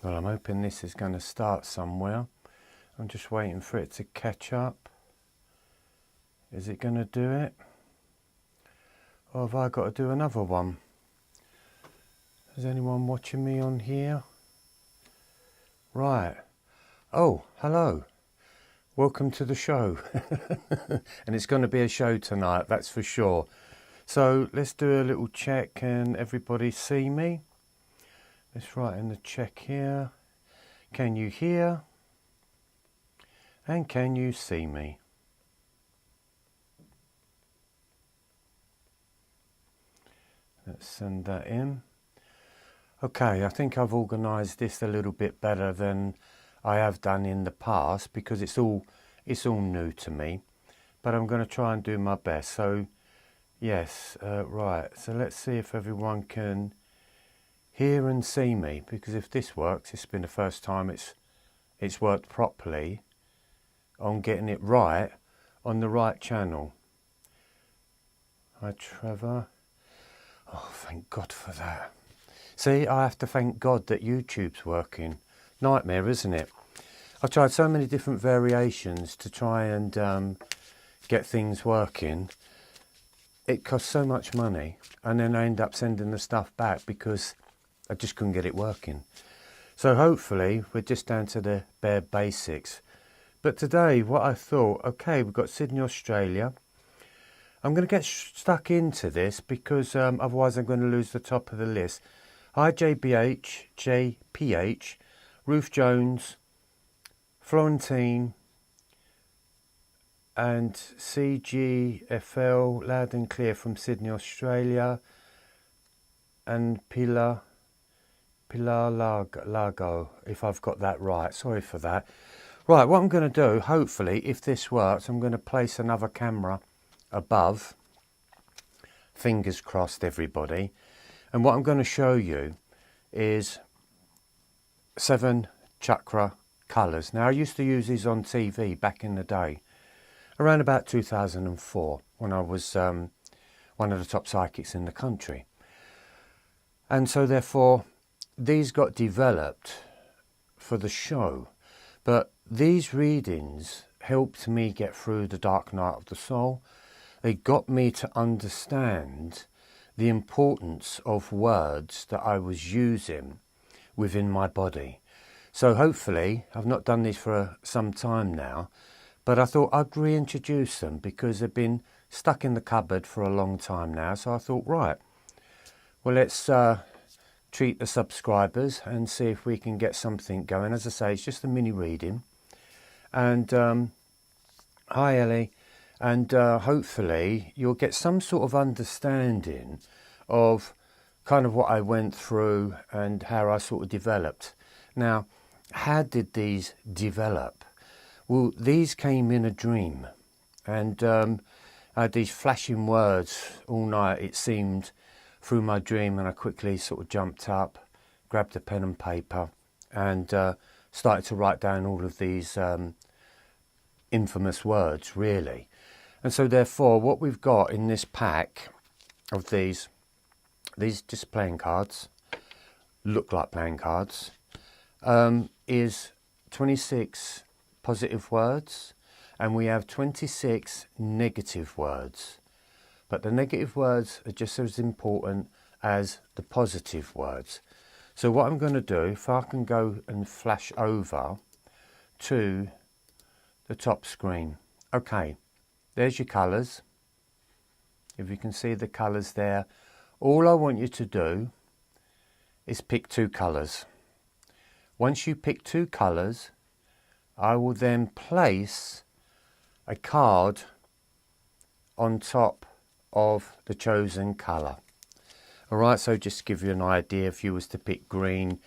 Well, I'm hoping this is going to start somewhere. I'm just waiting for it to catch up. Is it going to do it? Or have I got to do another one? Is anyone watching me on here? Right. Oh, hello. Welcome to the show. And it's going to be a show tonight, that's for sure. So let's do a little check. Can everybody see me? Let's write in the check here. Can you hear? And can you see me? Let's send that in. Okay, I think I've organised this a little bit better than I have done in the past because it's all new to me. But I'm going to try and do my best. So, yes, right. So let's see if everyone can hear and see me, because if this works, it's been the first time it's worked properly on getting it right on the right channel. Hi, Trevor. Oh, thank God for that. See, I have to thank God that YouTube's working. Nightmare, isn't it? I've tried so many different variations to try and get things working. It costs so much money, and then I end up sending the stuff back because I just couldn't get it working. So hopefully we're just down to the bare basics. But today what I thought, okay, we've got Sydney, Australia. I'm going to get stuck into this because otherwise I'm going to lose the top of the list. Hi JBH, JPH, Ruth Jones, Florentine and CGFL, loud and clear from Sydney, Australia, and Pilar Lago, if I've got that right. Sorry for that. Right, what I'm going to do, hopefully, if this works, I'm going to place another camera above. Fingers crossed, everybody. And what I'm going to show you is 7 chakra colours. Now, I used to use these on TV back in the day, around about 2004, when I was one of the top psychics in the country. And so, therefore, these got developed for the show, but these readings helped me get through the dark night of the soul. They got me to understand the importance of words that I was using within my body. So hopefully, I've not done these for some time now, but I thought I'd reintroduce them because they've been stuck in the cupboard for a long time now. So I thought, right, well, let's treat the subscribers and see if we can get something going. As I say, it's just a mini reading. And hi Ellie, and hopefully you'll get some sort of understanding of kind of what I went through and how I sort of developed. Now, how did these develop? Well, these came in a dream, and I had these flashing words all night, it seemed, through my dream, and I quickly sort of jumped up, grabbed a pen and paper, and started to write down all of these infamous words, really. And so therefore, what we've got in this pack of these just playing cards, look like playing cards, is 26 positive words, and we have 26 negative words. But the negative words are just as important as the positive words. So what I'm going to do, if I can go and flash over to the top screen. Okay, there's your colours. If you can see the colours there, all I want you to do is pick 2 colours. Once you pick 2 colours, I will then place a card on top of the chosen colour. Alright, so just to give you an idea, if you was to pick green,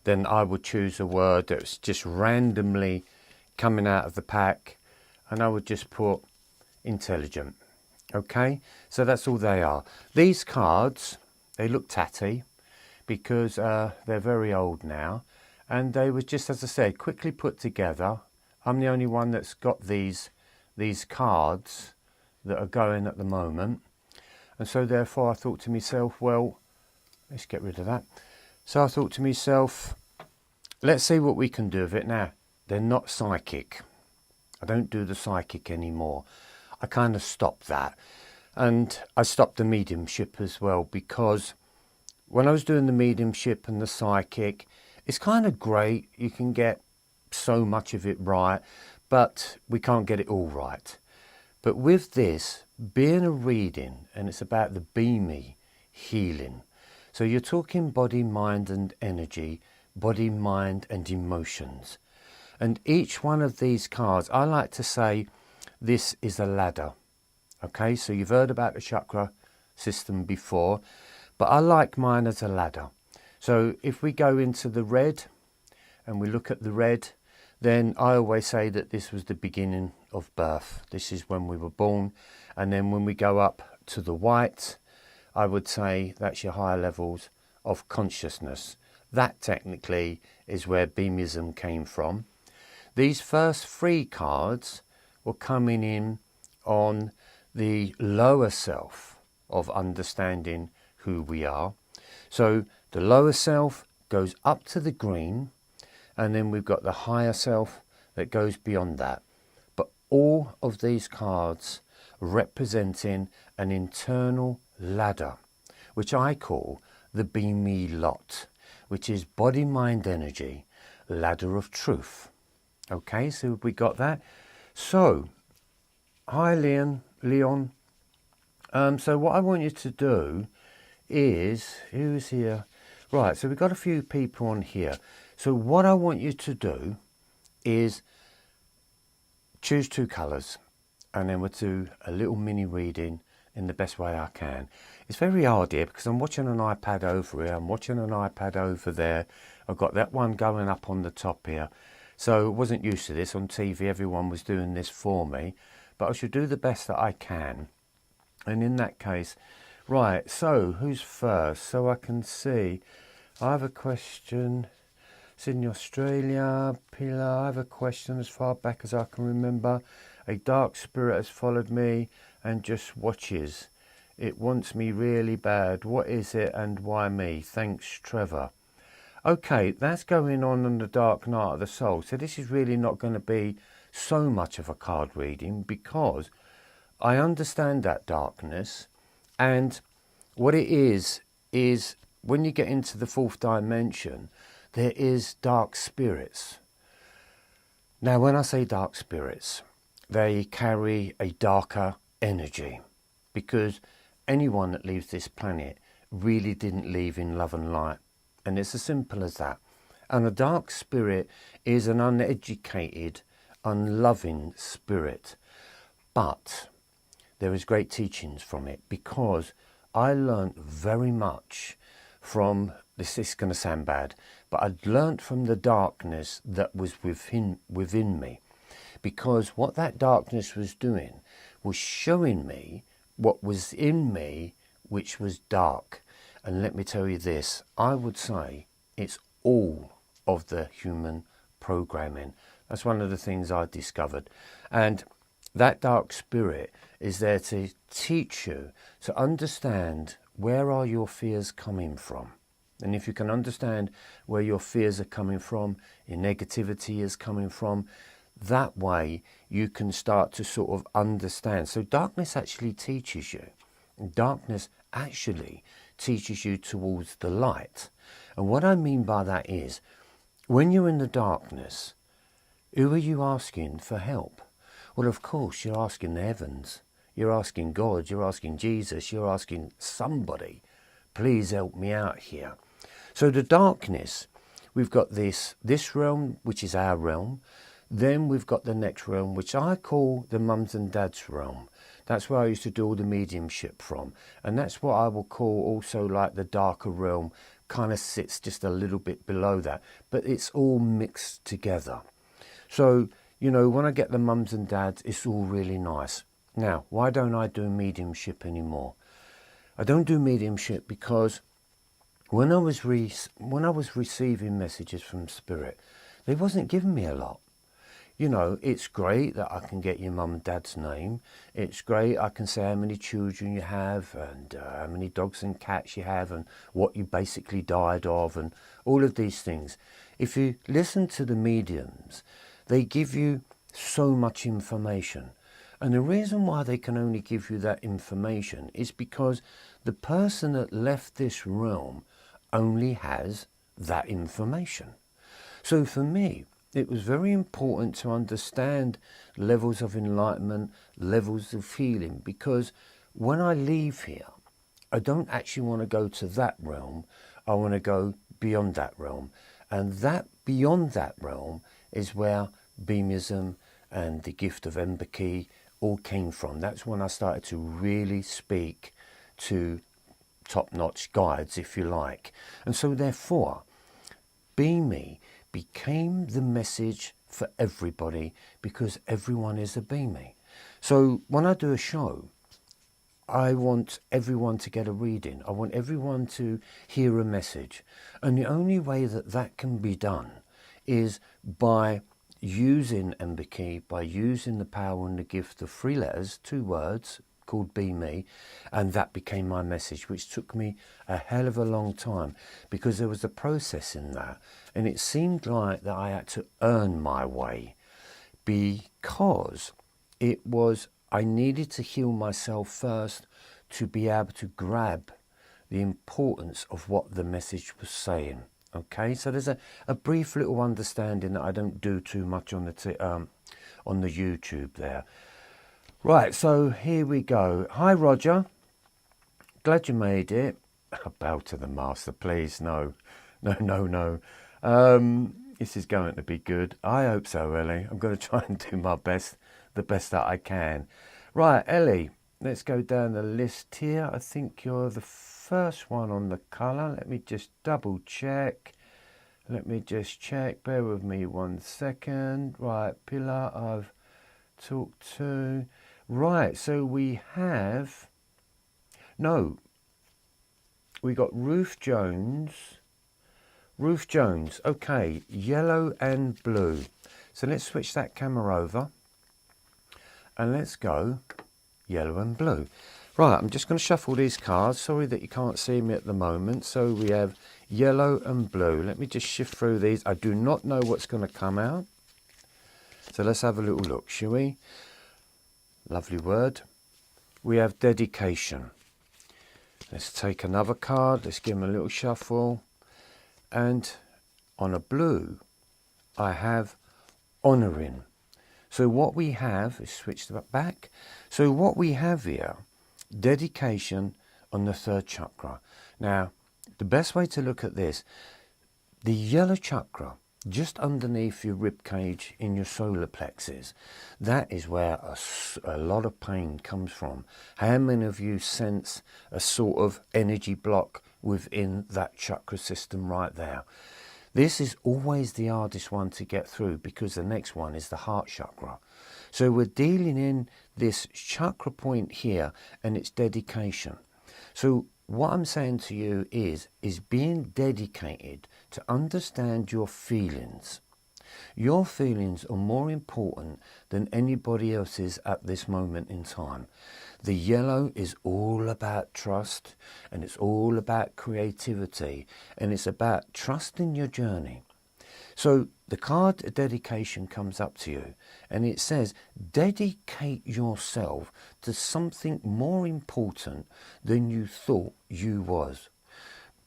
then I would choose a word that's just randomly coming out of the pack, and I would just put intelligent. Okay, so that's all they are. These cards, they look tatty because they're very old now, and they were just, as I said, quickly put together. I'm the only one that's got these cards that are going at the moment. And so therefore I thought to myself, well, let's get rid of that. So I thought to myself, let's see what we can do with it. Now, they're not psychic. I don't do the psychic anymore. I kind of stopped that. And I stopped the mediumship as well, because when I was doing the mediumship and the psychic, it's kind of great. You can get so much of it right, but we can't get it all right. But with this being a reading, and it's about the beamy healing. So you're talking body, mind and energy, body, mind and emotions. And each one of these cards, I like to say, this is a ladder. Okay, so you've heard about the chakra system before, but I like mine as a ladder. So if we go into the red and we look at the red, then I always say that this was the beginning of birth. This is when we were born. And then when we go up to the white, I would say that's your higher levels of consciousness. That technically is where beamism came from. These first three cards were coming in on the lower self of understanding who we are. So the lower self goes up to the green, and then we've got the higher self that goes beyond that. But all of these cards representing an internal ladder, which I call the Be Me lot, which is body, mind, energy, ladder of truth. Okay, so we got that. So, hi Leon. So what I want you to do is, who's here? Right, so we've got a few people on here. So what I want you to do is choose two colours, and then we'll do a little mini reading in the best way I can. It's very hard here because I'm watching an iPad over here, I'm watching an iPad over there. I've got that one going up on the top here. So I wasn't used to this. On TV, everyone was doing this for me, but I should do the best that I can. And in that case, right, so who's first? So I can see. I have a question. Sydney, Australia. Pilar, I have a question as far back as I can remember. A dark spirit has followed me and just watches. It wants me really bad. What is it and why me? Thanks, Trevor. Okay, that's going on in the dark night of the soul. So this is really not going to be so much of a card reading, because I understand that darkness, and what it is when you get into the fourth dimension, there is dark spirits. Now, when I say dark spirits, they carry a darker energy, because anyone that leaves this planet really didn't leave in love and light. And it's as simple as that. And a dark spirit is an uneducated, unloving spirit. But there is great teachings from it, because I learned very much from, this is going to sound bad, but I learned from the darkness that was within me. Because what that darkness was doing was showing me what was in me, which was dark. And let me tell you this, I would say it's all of the human programming. That's one of the things I discovered. And that dark spirit is there to teach you to understand, where are your fears coming from? And if you can understand where your fears are coming from, your negativity is coming from, that way you can start to sort of understand. So darkness actually teaches you. Darkness actually teaches you towards the light. And what I mean by that is, when you're in the darkness, who are you asking for help? Well, of course, you're asking the heavens. You're asking God. You're asking Jesus. You're asking somebody, please help me out here. So the darkness, we've got this realm, which is our realm. Then we've got the next realm, which I call the mums and dads realm. That's where I used to do all the mediumship from. And that's what I will call also like the darker realm, kind of sits just a little bit below that. But it's all mixed together. So, you know, when I get the mums and dads, it's all really nice. Now, why don't I do mediumship anymore? I don't do mediumship because when I was receiving messages from Spirit, they wasn't giving me a lot. You know, it's great that I can get your mum and dad's name. It's great I can say how many children you have and how many dogs and cats you have and what you basically died of and all of these things. if you listen to the mediums, they give you so much information. And the reason why they can only give you that information is because the person that left this realm only has that information. So for me, it was very important to understand levels of enlightenment, levels of healing, because when I leave here, I don't actually want to go to that realm. I want to go beyond that realm. And that beyond that realm is where beamism and the gift of empathy all came from. That's when I started to really speak to top-notch guides, if you like. And so therefore, Be Me became the message for everybody, because everyone is a Be Me. So when I do a show, I want everyone to get a reading. I want everyone to hear a message. And the only way that that can be done is by using empathy, by using the power and the gift of 3 letters, 2 words, called Be Me, and that became my message, which took me a hell of a long time, because there was a process in that, and it seemed like that I had to earn my way, because it was, I needed to heal myself first to be able to grab the importance of what the message was saying. Okay, so there's a brief little understanding that I don't do too much on the YouTube there. Right, so here we go. Hi, Roger. Glad you made it. Bow to the master, please. No. This is going to be good. I hope so, Ellie. I'm going to try and do my best, the best that I can. Right, Ellie, let's go down the list here. I think you're the first one on the colour. Let me just double check. Bear with me 1 second. Right, Pillar, I've talked to. Right, so we have, no, we got Ruth Jones, okay, yellow and blue. So let's switch that camera over and let's go yellow and blue. Right, I'm just going to shuffle these cards. Sorry that you can't see me at the moment. So we have yellow and blue. Let me just shift through these. I do not know what's going to come out. So let's have a little look, shall we? Lovely word. We have dedication. Let's take another card. Let's give him a little shuffle. And on a blue, I have honouring. So what we have is switch that back. So what we have here, dedication on the 3rd chakra. Now, the best way to look at this, the yellow chakra, just underneath your rib cage in your solar plexus, that is where a lot of pain comes from. How many of you sense a sort of energy block within that chakra system right there? This is always the hardest one to get through, because the next one is the heart chakra. So we're dealing in this chakra point here, and it's dedication. So what I'm saying to you is being dedicated to understand your feelings. Your feelings are more important than anybody else's at this moment in time. The yellow is all about trust, and it's all about creativity, and it's about trusting your journey. So the card dedication comes up to you, and it says, dedicate yourself to something more important than you thought you was.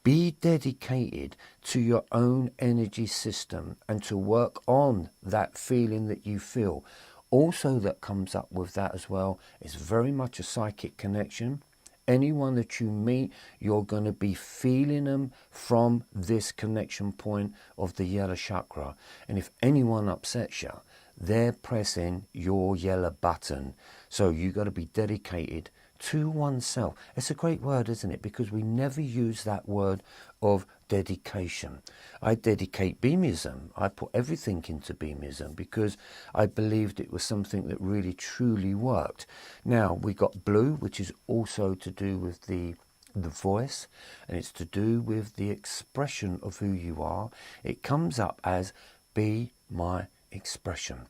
Be dedicated to your own energy system and to work on that feeling that you feel. Also, that comes up with that as well is very much a psychic connection. Anyone that you meet, you're going to be feeling them from this connection point of the yellow chakra. And if anyone upsets you, they're pressing your yellow button. So you got to be dedicated to oneself. It's a great word, isn't it? Because we never use that word of dedication. I dedicate beamism. I put everything into beamism because I believed it was something that really truly worked. Now we got blue, which is also to do with the voice, and it's to do with the expression of who you are. It comes up as be my expression,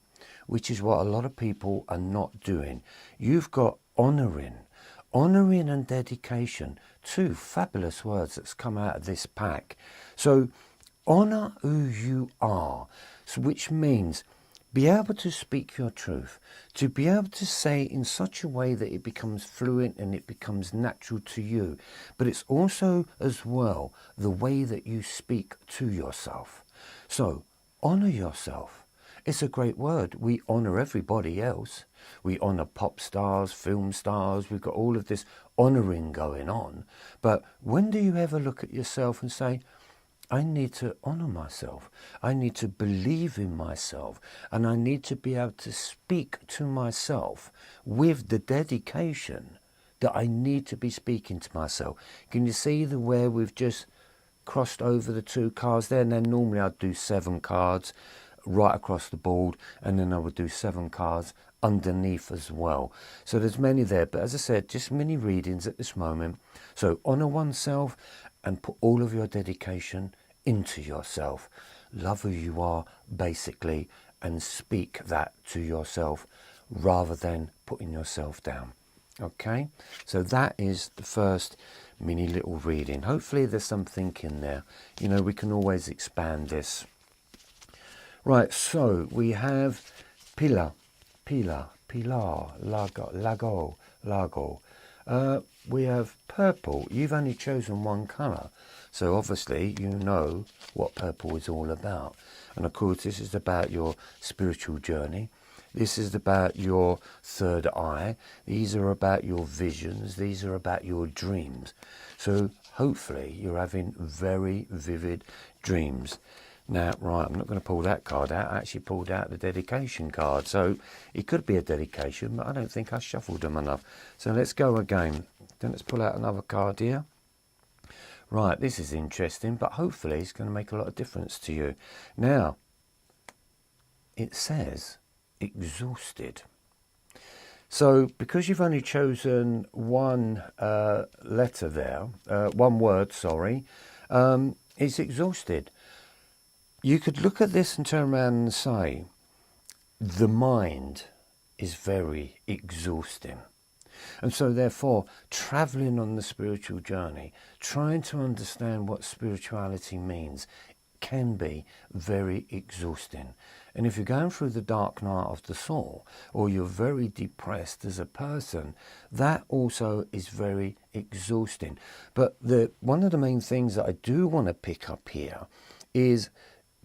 which is what a lot of people are not doing. You've got honouring and dedication, two fabulous words that's come out of this pack. So honour who you are, so which means be able to speak your truth, to be able to say in such a way that it becomes fluent and it becomes natural to you. But it's also as well the way that you speak to yourself. So honour yourself. It's a great word. We honour everybody else. We honour pop stars, film stars. We've got all of this honouring going on. But when do you ever look at yourself and say, I need to honour myself. I need to believe in myself. And I need to be able to speak to myself with the dedication that I need to be speaking to myself. Can you see the where we've just crossed over the 2 cards there? And then normally I'd do 7 cards right across the board. And then I would do 7 cards underneath as well. So there's many there. But as I said, just mini readings at this moment. So honour oneself and put all of your dedication into yourself. Love who you are, basically, and speak that to yourself rather than putting yourself down. Okay, so that is the first mini little reading. Hopefully there's something in there. You know, we can always expand this. Right, so we have Pilar, Lago. We have purple. You've only chosen one colour. So obviously you know what purple is all about. And of course this is about your spiritual journey. This is about your third eye. These are about your visions. These are about your dreams. So hopefully you're having very vivid dreams. Now, right, I'm not going to pull that card out. I actually pulled out the dedication card. So it could be a dedication, but I don't think I shuffled them enough. So let's go again. Then let's pull out another card here. Right, this is interesting, but hopefully it's going to make a lot of difference to you. Now, it says exhausted. So because you've only chosen one letter there, one word, sorry, it's exhausted. You could look at this and turn around and say, the mind is very exhausting. And so therefore, travelling on the spiritual journey, trying to understand what spirituality means, can be very exhausting. And if you're going through the dark night of the soul, or you're very depressed as a person, that also is very exhausting. But one of the main things that I do want to pick up here is,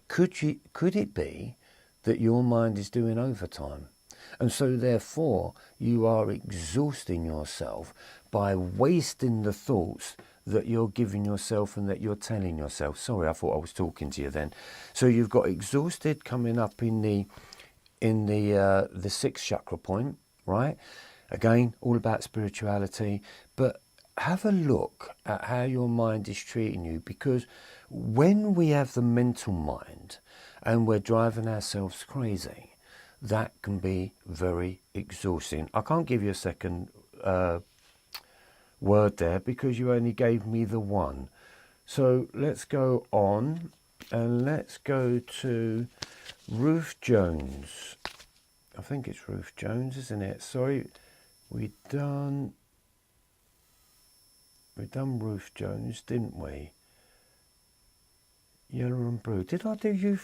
could it be that your mind is doing overtime? And so therefore you are exhausting yourself by wasting the thoughts that you're giving yourself and that you're telling yourself. Sorry, I thought I was talking to you then. So you've got exhausted coming up in the 6th chakra point, right? Again, all about spirituality, but have a look at how your mind is treating you, because when we have the mental mind and we're driving ourselves crazy, that can be very exhausting. I can't give you a second word there because you only gave me the one. So let's go on and let's go to Ruth Jones. I think it's Ruth Jones, isn't it? Sorry, we've done Ruth Jones, didn't we? Yellow and blue. Did I do you?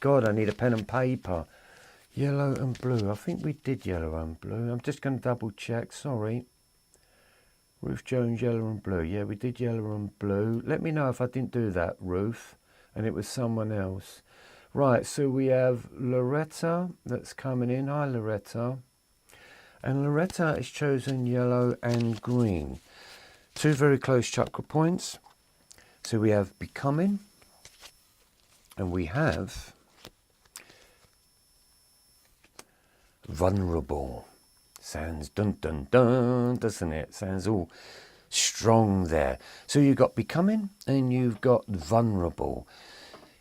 God, I need a pen and paper. Yellow and blue. I think we did yellow and blue. I'm just going to double check. Sorry. Ruth Jones, yellow and blue. Yeah, we did yellow and blue. Let me know if I didn't do that, Ruth, and it was someone else. Right, so we have Loretta that's coming in. Hi, Loretta. And Loretta has chosen yellow and green. 2 very close chakra points. So we have becoming, and we have vulnerable. Sounds dun dun dun, doesn't it? Sounds all strong there. So you've got becoming and you've got vulnerable.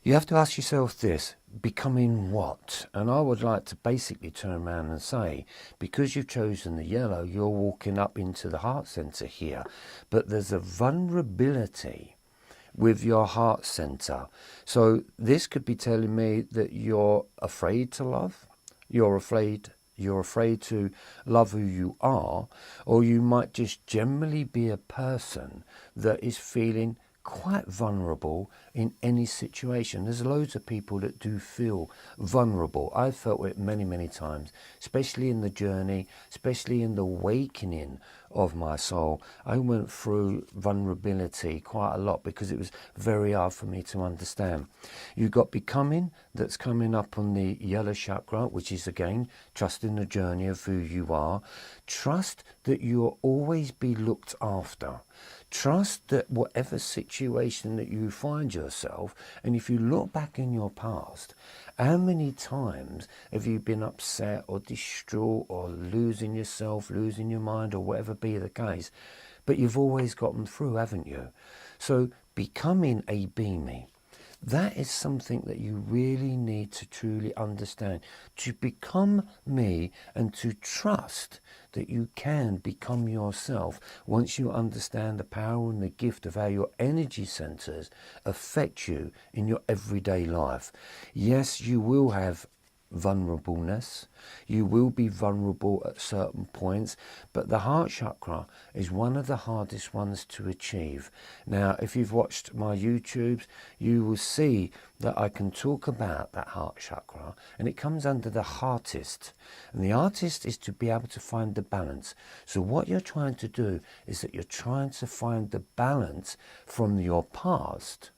You have to ask yourself this, becoming what? And I would like to basically turn around and say, because you've chosen the yellow, you're walking up into the heart center here. But there's a vulnerability with your heart center. So this could be telling me that you're afraid to love, you're afraid to love who you are, or you might just generally be a person that is feeling quite vulnerable in any situation. There's loads of people that do feel vulnerable. I've felt it many, many times, especially in the journey, especially in the awakening of my soul. I went through vulnerability quite a lot because it was very hard for me to understand. You've got becoming, that's coming up on the yellow chakra, which is again trusting the journey of who you are. Trust that you'll always be looked after. Trust that whatever situation that you find yourself, and if you look back in your past, how many times have you been upset or distraught or losing yourself, losing your mind, or whatever be the case, but you've always gotten through, haven't you? So becoming a beamie, that is something that you really need to truly understand. To become me and to trust that you can become yourself once you understand the power and the gift of how your energy centers affect you in your everyday life. Yes, you will have vulnerableness. You will be vulnerable at certain points, but the heart chakra is one of the hardest ones to achieve. Now, if you've watched my YouTubes, you will see that I can talk about that heart chakra, and it comes under the heartist. And the artist is to be able to find the balance. So what you're trying to do is that you're trying to find the balance from your past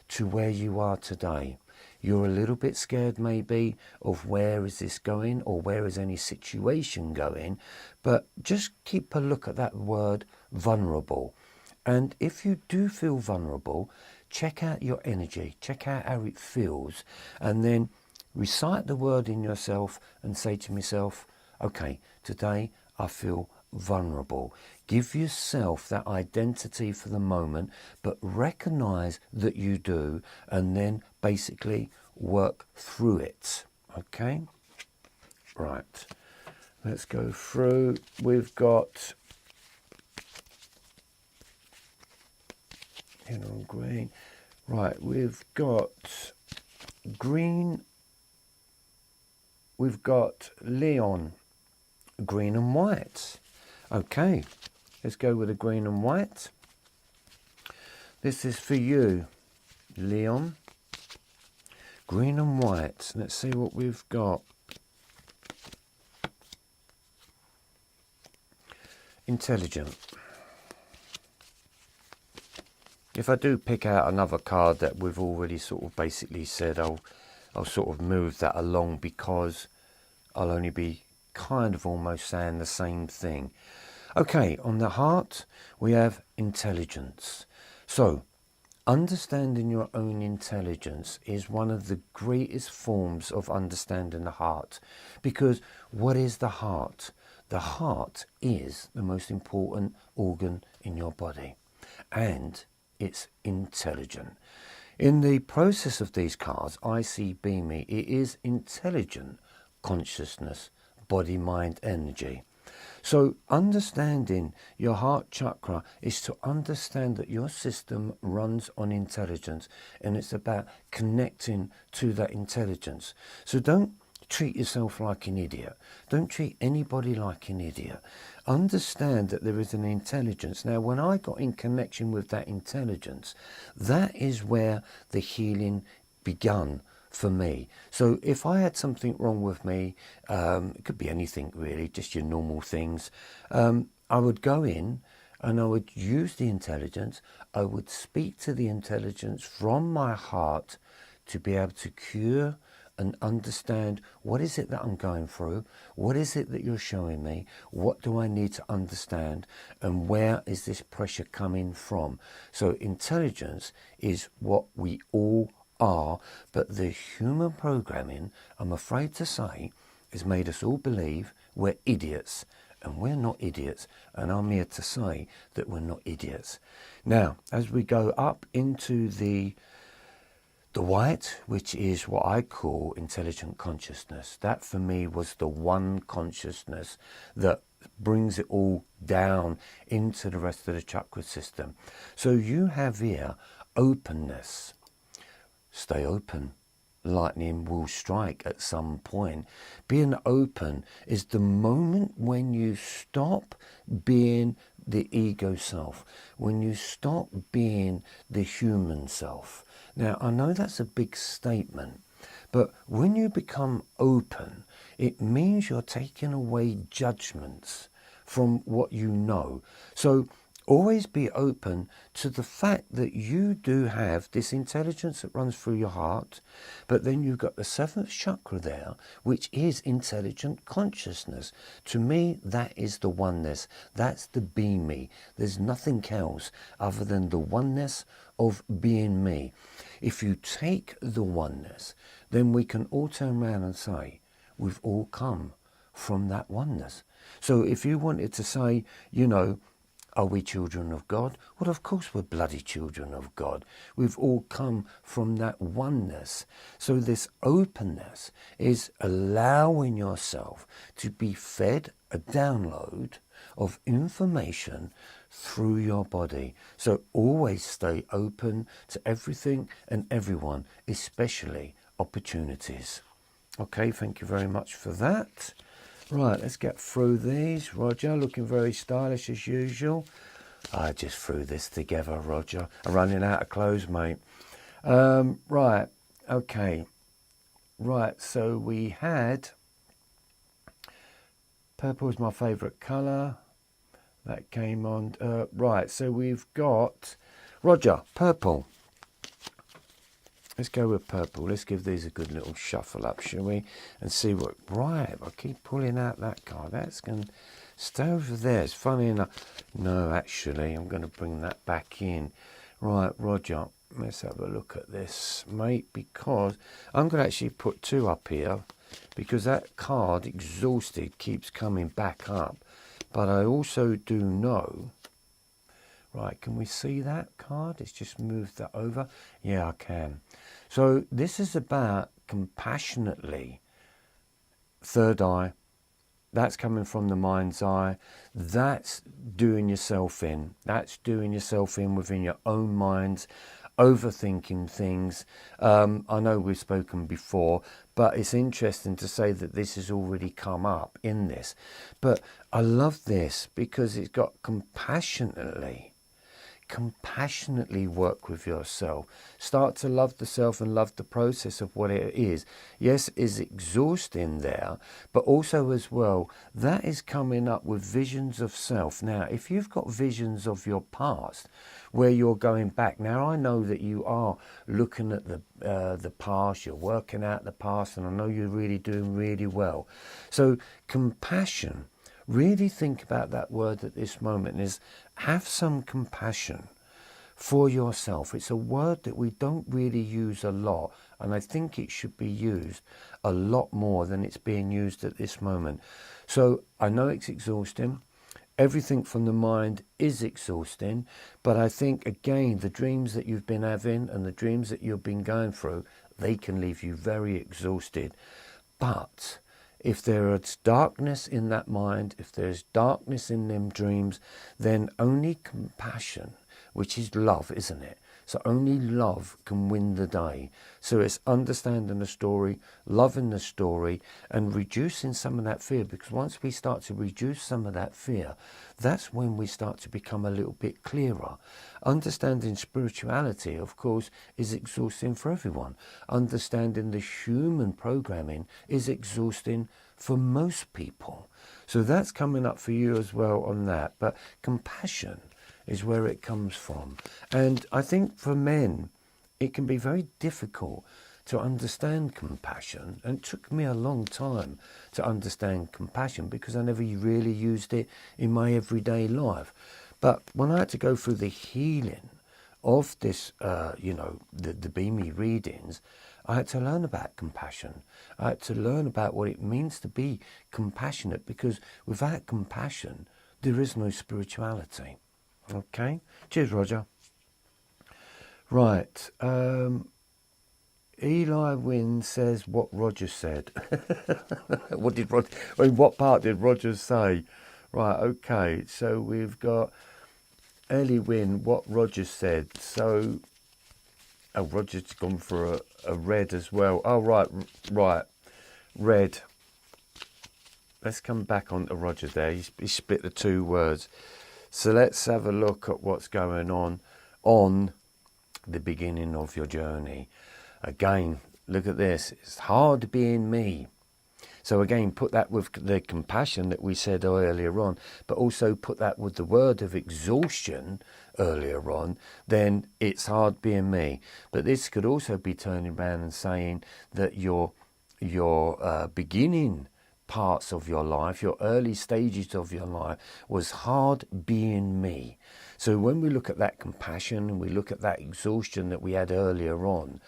to where you are today. You're a little bit scared maybe of where is this going, or where is any situation going, but just keep a look at that word vulnerable. And if you do feel vulnerable, check out your energy, check out how it feels, and then recite the word in yourself and say to myself, okay, today I feel vulnerable. Give yourself that identity for the moment, but recognize that you do, and then basically work through it. Okay? Right. Let's go through. We've got yellow, green. Right, we've got green. We've got Leon, green and white. Okay, let's go with the green and white. This is for you, Leon. Green and white. Let's see what we've got. Intelligent. If I do pick out another card that we've already sort of basically said, I'll sort of move that along, because I'll only be kind of almost saying the same thing. Okay, on the heart we have intelligence. So understanding your own intelligence is one of the greatest forms of understanding the heart. Because what is the heart? The heart is the most important organ in your body, and it's intelligent. In the process of these cards, I see beamie. It is intelligent consciousness, body, mind, energy. So understanding your heart chakra is to understand that your system runs on intelligence, and it's about connecting to that intelligence. So don't treat yourself like an idiot. Don't treat anybody like an idiot. Understand that there is an intelligence. Now, when I got in connection with that intelligence, that is where the healing began for me. So if I had something wrong with me, it could be anything really, just your normal things, I would go in and I would use the intelligence. I would speak to the intelligence from my heart to be able to cure and understand, what is it that I'm going through? What is it that you're showing me? What do I need to understand? And where is this pressure coming from? So intelligence is what we all are, but the human programming, I'm afraid to say, has made us all believe we're idiots. And we're not idiots. And I'm here to say that we're not idiots. Now, as we go up into the white, which is what I call intelligent consciousness, that for me was the one consciousness that brings it all down into the rest of the chakra system. So you have here openness. Stay open. Lightning will strike at some point. Being open is the moment when you stop being the ego self, when you stop being the human self. Now, I know that's a big statement, but when you become open, it means you're taking away judgments from what you know. So always be open to the fact that you do have this intelligence that runs through your heart, but then you've got the seventh chakra there, which is intelligent consciousness. To me, that is the oneness. That's the be me. There's nothing else other than the oneness of being me. If you take the oneness, then we can all turn around and say, we've all come from that oneness. So if you wanted to say, you know, are we children of God? Well, of course we're bloody children of God. We've all come from that oneness. So this openness is allowing yourself to be fed a download of information through your body. So always stay open to everything and everyone, especially opportunities. Okay, thank you very much for that. Right, let's get through these. Roger, looking very stylish as usual. I just threw this together, Roger. I'm running out of clothes, mate. Right, okay. Right, so we had... Purple is my favourite colour. That came on. Right, so we've got... Roger, purple. Let's go with purple. Let's give these a good little shuffle up, shall we? And see what... Right, I keep pulling out that card. That's going to stay over there. It's funny enough. No, actually, I'm going to bring that back in. Right, Roger, let's have a look at this, mate, because I'm going to actually put two up here because that card, exhausted, keeps coming back up. But I also do know... Right, can we see that card? It's just moved that over. Yeah, I can. So this is about compassionately, third eye. That's coming from the mind's eye. That's doing yourself in. That's doing yourself in within your own minds, overthinking things. I know we've spoken before, but it's interesting to say that this has already come up in this. But I love this because it's got compassionately work with yourself. Start to love the self and love the process of what it is. Yes, is exhausting there, but also as well, that is coming up with visions of self. Now, if you've got visions of your past, where you're going back, now I know that you are looking at the past, you're working out the past, and I know you're really doing really well. So compassion, really think about that word at this moment, is have some compassion for yourself. It's a word that we don't really use a lot, and I think it should be used a lot more than it's being used at this moment. So I know it's exhausting. Everything from the mind is exhausting, but I think, again, the dreams that you've been having and the dreams that you've been going through, they can leave you very exhausted. But if there is darkness in that mind, if there's darkness in them dreams, then only compassion, which is love, isn't it? So only love can win the day. So it's understanding the story, loving the story, and reducing some of that fear. Because once we start to reduce some of that fear, that's when we start to become a little bit clearer. Understanding spirituality, of course, is exhausting for everyone. Understanding the human programming is exhausting for most people. So that's coming up for you as well on that. But compassion is where it comes from. And I think for men, it can be very difficult to understand compassion. And it took me a long time to understand compassion because I never really used it in my everyday life. But when I had to go through the healing of this, the Be Me readings, I had to learn about compassion. I had to learn about what it means to be compassionate, because without compassion, there is no spirituality. Okay, cheers, Roger. Right, Eli Wynn says what Roger said. What did Roger? I mean, what part did Roger say? Right, okay. So we've got Ellie Wynn. What Roger said. So, oh, Roger's gone for a red as well. Oh, right, red. Let's come back on to Roger there. He split the two words. So let's have a look at what's going on the beginning of your journey. Again, look at this. It's hard being me. So again, put that with the compassion that we said earlier on, but also put that with the word of exhaustion earlier on, then it's hard being me. But this could also be turning around and saying that your beginning parts of your life, your early stages of your life, was hard being me. So when we look at that compassion and we look at that exhaustion that we had earlier on,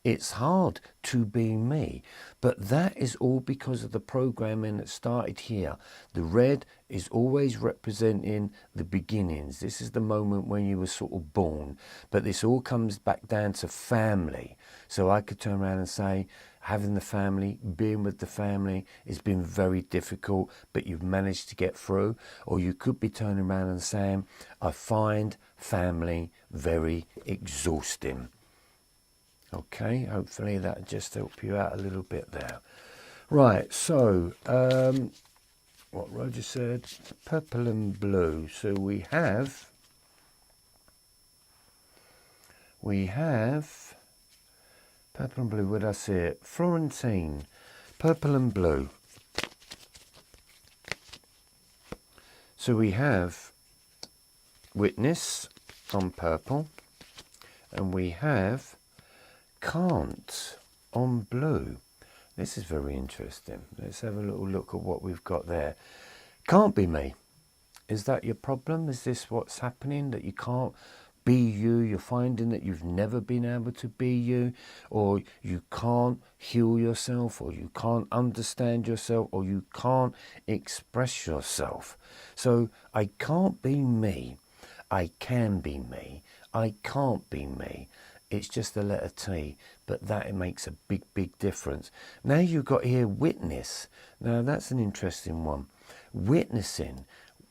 it's hard to be me, but that is all because of the programming that started here. The red is always representing the beginnings. This is the moment when you were sort of born, but this all comes back down to family. So I could turn around and say, having the family, being with the family has been very difficult, but you've managed to get through. Or you could be turning around and saying, I find family very exhausting. Okay, hopefully that just help you out a little bit there. Right, so what Roger said, purple and blue. So we have purple and blue. Where did I see it? Florentine, purple and blue. So we have witness on purple, and we have can't on blue. This is very interesting. Let's have a little look at what we've got there. Can't be me. Is that your problem? Is this what's happening, that you can't be you? You're finding that you've never been able to be you, or you can't heal yourself, or you can't understand yourself, or you can't express yourself. So I can't be me. I can be me. I can't be me. It's just the letter T, but that it makes a big, big difference. Now you've got here witness. Now that's an interesting one. Witnessing.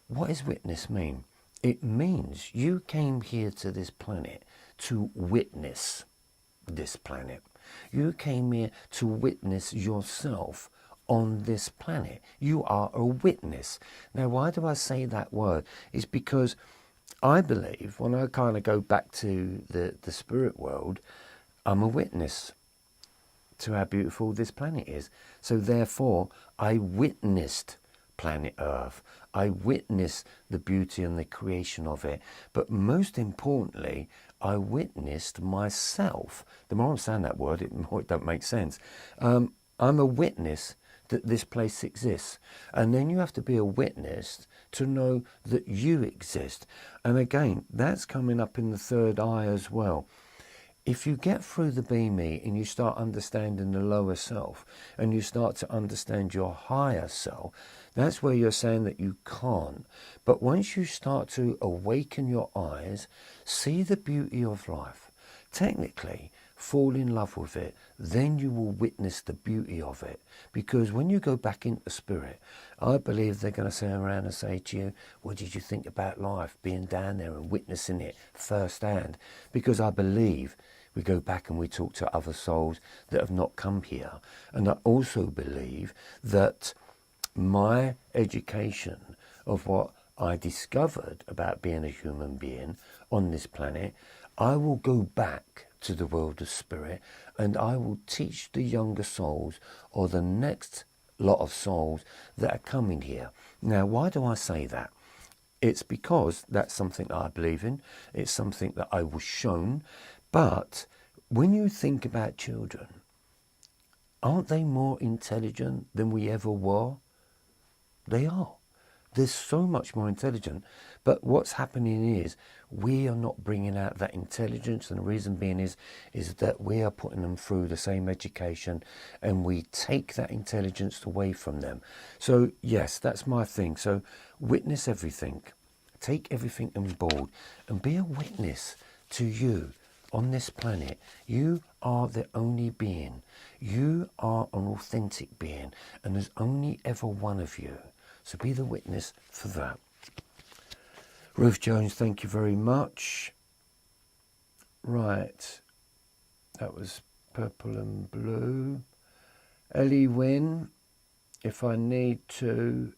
What does witness mean? It means you came here to this planet to witness this planet. You came here to witness yourself on this planet. You are a witness. Now, why do I say that word? It's because I believe, when I kind of go back to the spirit world, I'm a witness to how beautiful this planet is. So therefore, I witnessed planet Earth. I witnessed the beauty and the creation of it. But most importantly, I witnessed myself. The more I'm saying that word, the more it don't make sense. I'm a witness that this place exists. And then you have to be a witness to know that you exist. And again, that's coming up in the third eye as well. If you get through the be me and you start understanding the lower self, and you start to understand your higher self, that's where you're saying that you can't. But once you start to awaken your eyes, see the beauty of life, technically fall in love with it, then you will witness the beauty of it. Because when you go back into spirit, I believe they're going to sit around and say to you, what did you think about life, being down there and witnessing it firsthand? Because I believe we go back and we talk to other souls that have not come here. And I also believe that my education of what I discovered about being a human being on this planet, I will go back to the world of spirit, and I will teach the younger souls, or the next lot of souls that are coming here. Now, why do I say that? It's because that's something I believe in. It's something that I was shown. But when you think about children, aren't they more intelligent than we ever were? They are. They're so much more intelligent. But what's happening is we are not bringing out that intelligence, and the reason being is that we are putting them through the same education, and we take that intelligence away from them. So yes, that's my thing. So witness everything. Take everything on board and be a witness to you on this planet. You are the only being. You are an authentic being, and there's only ever one of you. So be the witness for that. Ruth Jones, thank you very much. Right, that was purple and blue. Ellie Wynn, if I need to,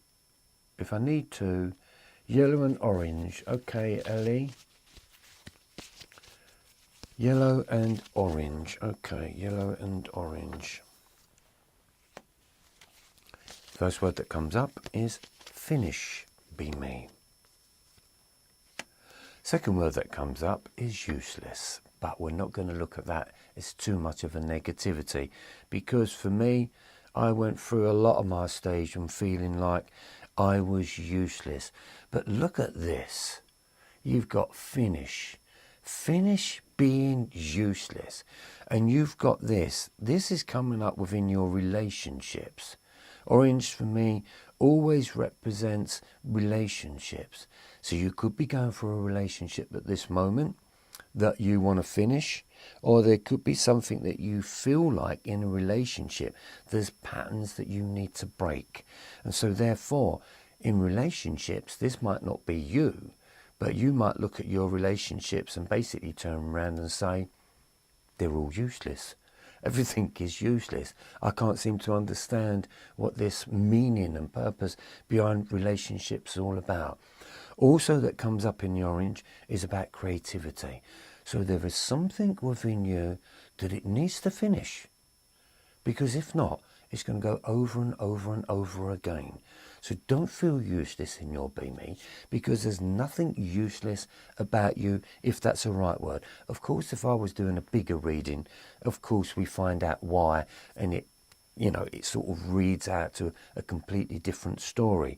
yellow and orange. Okay, Ellie. Yellow and orange. Okay, yellow and orange. First word that comes up is finish, be me. Second word that comes up is useless, but we're not going to look at that. It's too much of a negativity, because for me, I went through a lot of my stage and feeling like I was useless. But look at this. You've got finish. Finish being useless. And you've got this. This is coming up within your relationships. Orange for me always represents relationships. So you could be going for a relationship at this moment that you want to finish, or there could be something that you feel like in a relationship there's patterns that you need to break. And so therefore in relationships, this might not be you, but you might look at your relationships and basically turn around and say, they're all useless. Everything is useless. I can't seem to understand what this meaning and purpose behind relationships is all about. Also that comes up in the orange is about creativity. So there is something within you that it needs to finish. Because if not, it's going to go over and over and over again. So don't feel useless in your Be Me, because there's nothing useless about you, if that's a right word. Of course, if I was doing a bigger reading, of course we find out why, and it, you know, it sort of reads out to a completely different story.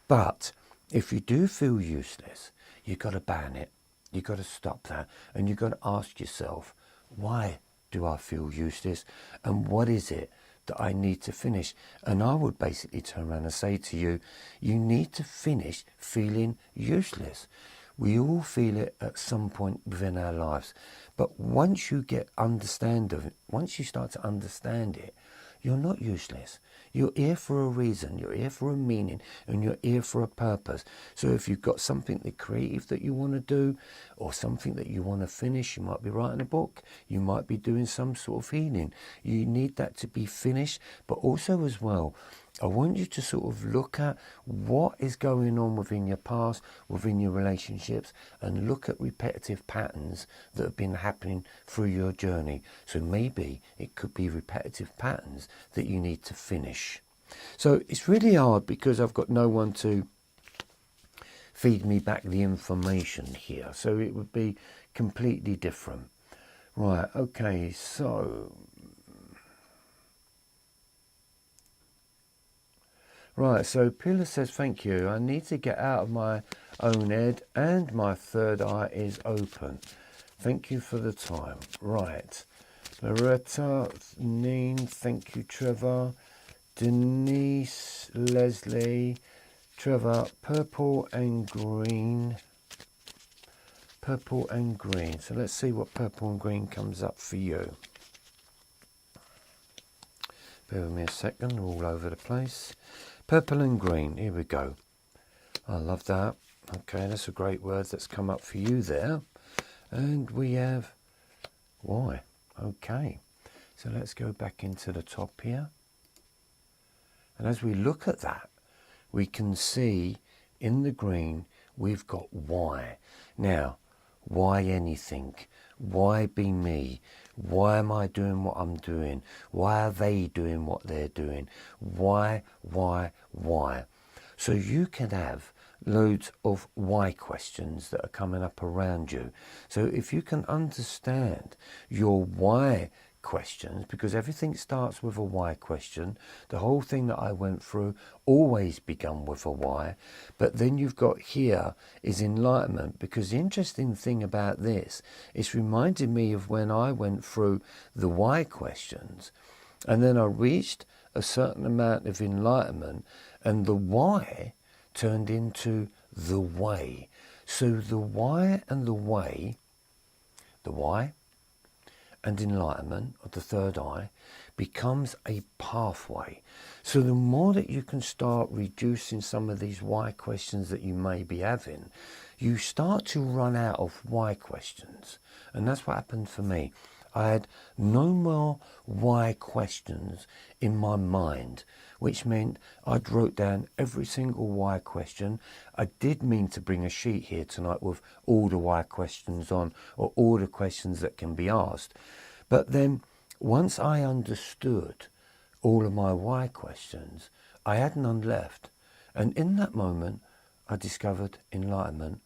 But if you do feel useless, you've got to ban it. You've got to stop that, and you've got to ask yourself, why do I feel useless, and what is it that I need to finish? And I would basically turn around and say to you, you need to finish feeling useless. We all feel it at some point within our lives, but once you get understand of it, once you start to understand it, you're not useless. You're here for a reason, you're here for a meaning, and you're here for a purpose. So if you've got something that creative that you want to do, or something that you want to finish, you might be writing a book, you might be doing some sort of healing. You need that to be finished, but also as well, I want you to sort of look at what is going on within your past, within your relationships, and look at repetitive patterns that have been happening through your journey. So maybe it could be repetitive patterns that you need to finish. So it's really hard because I've got no one to feed me back the information here. So it would be completely different. Right, okay, so... Right, so Pila says, thank you. I need to get out of my own head and my third eye is open. Thank you for the time. Right. Loretta, Neen, thank you, Trevor. Denise, Leslie, Trevor, purple and green. Purple and green. So let's see what purple and green comes up for you. Bear with me a second, all over the place. Purple and green, here we go. I love that. Okay, that's a great word that's come up for you there. And we have why. Okay, so let's go back into the top here. And as we look at that, we can see in the green, we've got why. Now, why anything? Why be me? Why am I doing what I'm doing? Why are they doing what they're doing? Why? So you can have loads of why questions that are coming up around you. So if you can understand your why questions, because everything starts with a why question. The whole thing that I went through always began with a why, but then you've got here is enlightenment, because the interesting thing about this, it's reminded me of when I went through the why questions, and then I reached a certain amount of enlightenment, and the why turned into the way. So the why and the way, the why and enlightenment of the third eye becomes a pathway. So the more that you can start reducing some of these why questions that you may be having, you start to run out of why questions. And that's what happened for me. I had no more why questions in my mind, which meant I'd wrote down every single why question. I did mean to bring a sheet here tonight with all the why questions on, or all the questions that can be asked. But then once I understood all of my why questions, I had none left. And in that moment, I discovered enlightenment,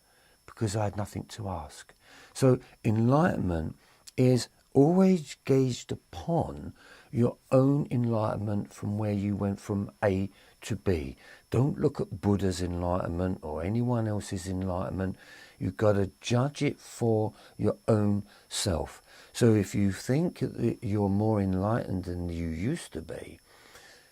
because I had nothing to ask. So enlightenment is always gauged upon your own enlightenment from where you went from A to B. Don't look at Buddha's enlightenment or anyone else's enlightenment. You've got to judge it for your own self. So if you think that you're more enlightened than you used to be,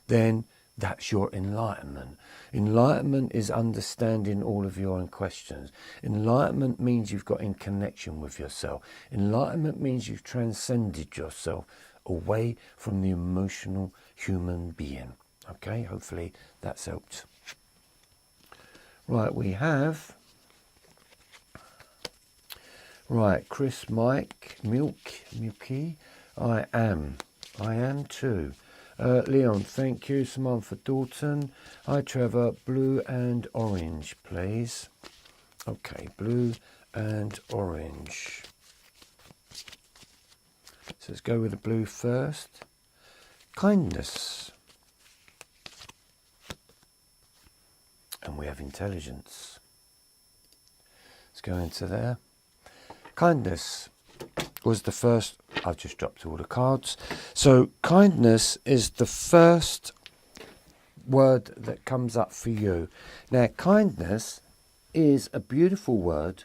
then that's your enlightenment. Enlightenment is understanding all of your own questions. Enlightenment means you've got in connection with yourself. Enlightenment means you've transcended yourself away from the emotional human being. Okay, hopefully that's helped. Right, we have... Right, Chris, Mike, Milky, I am too. Leon, thank you. Simone for Dalton. Hi, Trevor. Blue and orange, please. Okay, blue and orange. So let's go with the blue first. Kindness. And we have intelligence. Let's go into there. Kindness was the first. I've just dropped all the cards. So kindness is the first word that comes up for you. Now, kindness is a beautiful word,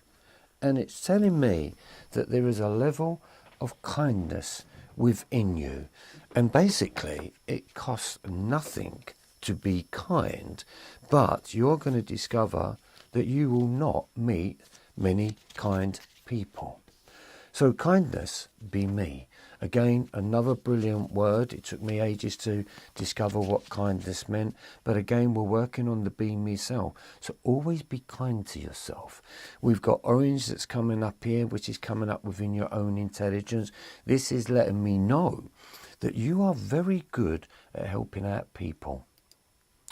and it's telling me that there is a level of kindness within you. And basically, it costs nothing to be kind, but you're going to discover that you will not meet many kind people. So kindness, be me. Again, another brilliant word. It took me ages to discover what kindness meant. But again, we're working on the be me self. So always be kind to yourself. We've got orange that's coming up here, which is coming up within your own intelligence. This is letting me know that you are very good at helping out people.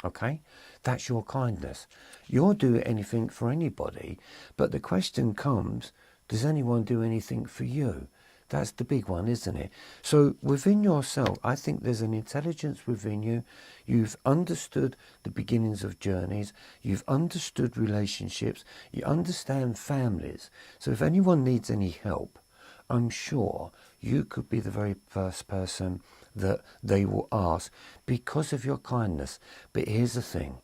Okay? That's your kindness. You'll do anything for anybody. But the question comes, does anyone do anything for you? That's the big one, isn't it? So within yourself, I think there's an intelligence within you. You've understood the beginnings of journeys. You've understood relationships. You understand families. So if anyone needs any help, I'm sure you could be the very first person that they will ask because of your kindness. But here's the thing,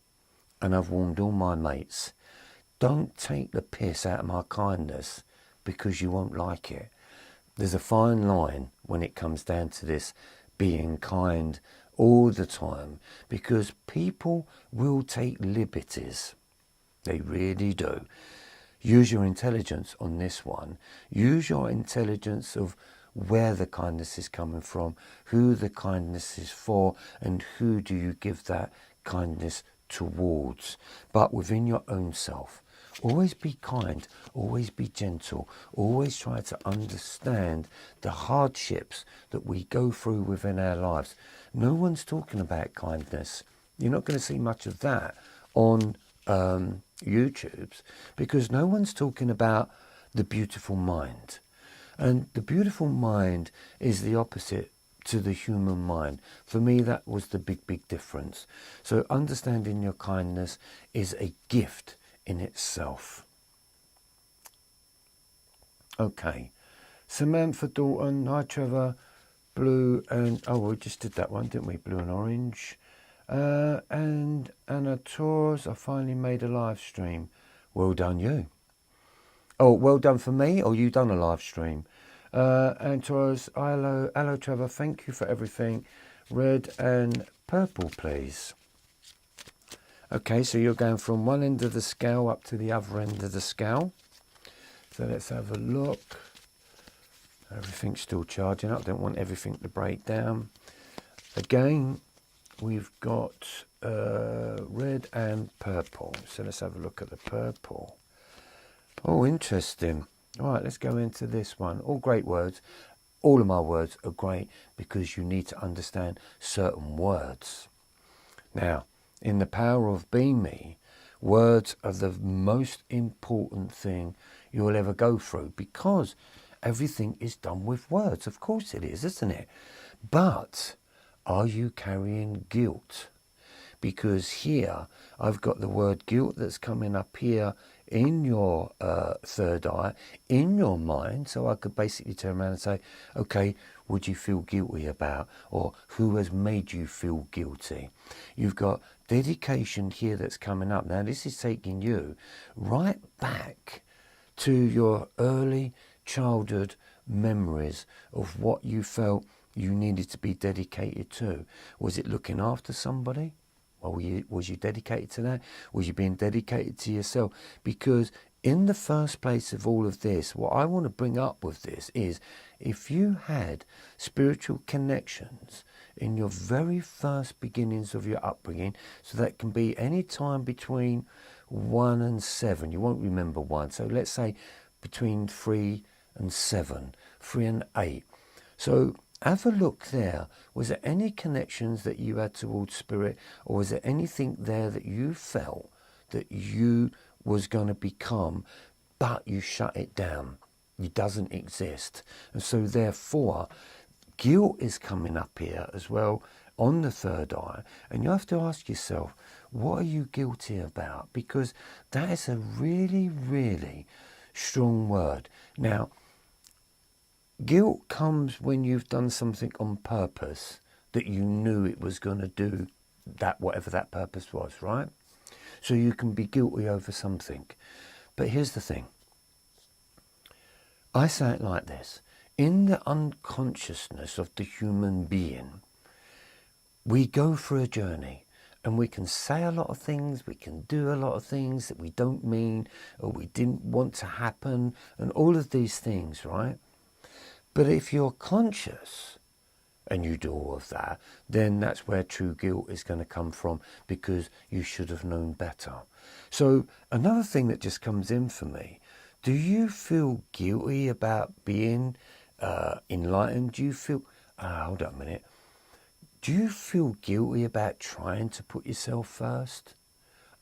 and I've warned all my mates, don't take the piss out of my kindness because you won't like it. There's a fine line when it comes down to this being kind all the time, because people will take liberties. They really do. Use your intelligence on this one. Use your intelligence of where the kindness is coming from, who the kindness is for, and who do you give that kindness towards. But within your own self. Always be kind, always be gentle, always try to understand the hardships that we go through within our lives. No one's talking about kindness. You're not going to see much of that on YouTube's, because no one's talking about the beautiful mind. And the beautiful mind is the opposite to the human mind. For me, that was the big difference. So understanding your kindness is a gift in itself. Okay, Samantha Dalton, hi Trevor, blue and, oh, we just did that one, didn't we? Blue and orange. And Anna Torres, I finally made a live stream. Well done you. Oh, well done for me, or you done a live stream. And Torres, hello Trevor, thank you for everything. Red and purple, please. Okay, so you're going from one end of the scale up to the other end of the scale. So let's have a look. Everything's still charging up. Don't want everything to break down. Again, we've got red and purple. So let's have a look at the purple. Oh, interesting. All right, let's go into this one. All great words. All of my words are great because you need to understand certain words. Now, in the power of being me, words are the most important thing you'll ever go through, because everything is done with words. Of course it is, isn't it? But are you carrying guilt? Because here I've got the word guilt that's coming up here in your third eye, in your mind. So I could basically turn around and say, okay, would you feel guilty about, or who has made you feel guilty? You've got dedication here that's coming up. Now this is taking you right back to your early childhood memories of what you felt you needed to be dedicated to. Was it looking after somebody? Or was you dedicated to that? Was you being dedicated to yourself? Because in the first place of all of this, what I want to bring up with this is, if you had spiritual connections in your very first beginnings of your upbringing, so that can be any time between 1 and 7. You won't remember 1. So let's say between 3 and 7, 3 and 8. So have a look there. Was there any connections that you had towards spirit, or was there anything there that you felt that you was going to become, but you shut it down? It doesn't exist. And so therefore, guilt is coming up here as well on the third eye. And you have to ask yourself, what are you guilty about? Because that is a really, really strong word. Now, guilt comes when you've done something on purpose that you knew it was going to do that, whatever that purpose was, right? So you can be guilty over something. But here's the thing. I say it like this. In the unconsciousness of the human being, we go through a journey, and we can say a lot of things, we can do a lot of things that we don't mean, or we didn't want to happen, and all of these things, right? But if you're conscious and you do all of that, then that's where true guilt is going to come from, because you should have known better. So another thing that just comes in for me, do you feel guilty about being enlightened? Do you feel, hold up a minute, do you feel guilty about trying to put yourself first?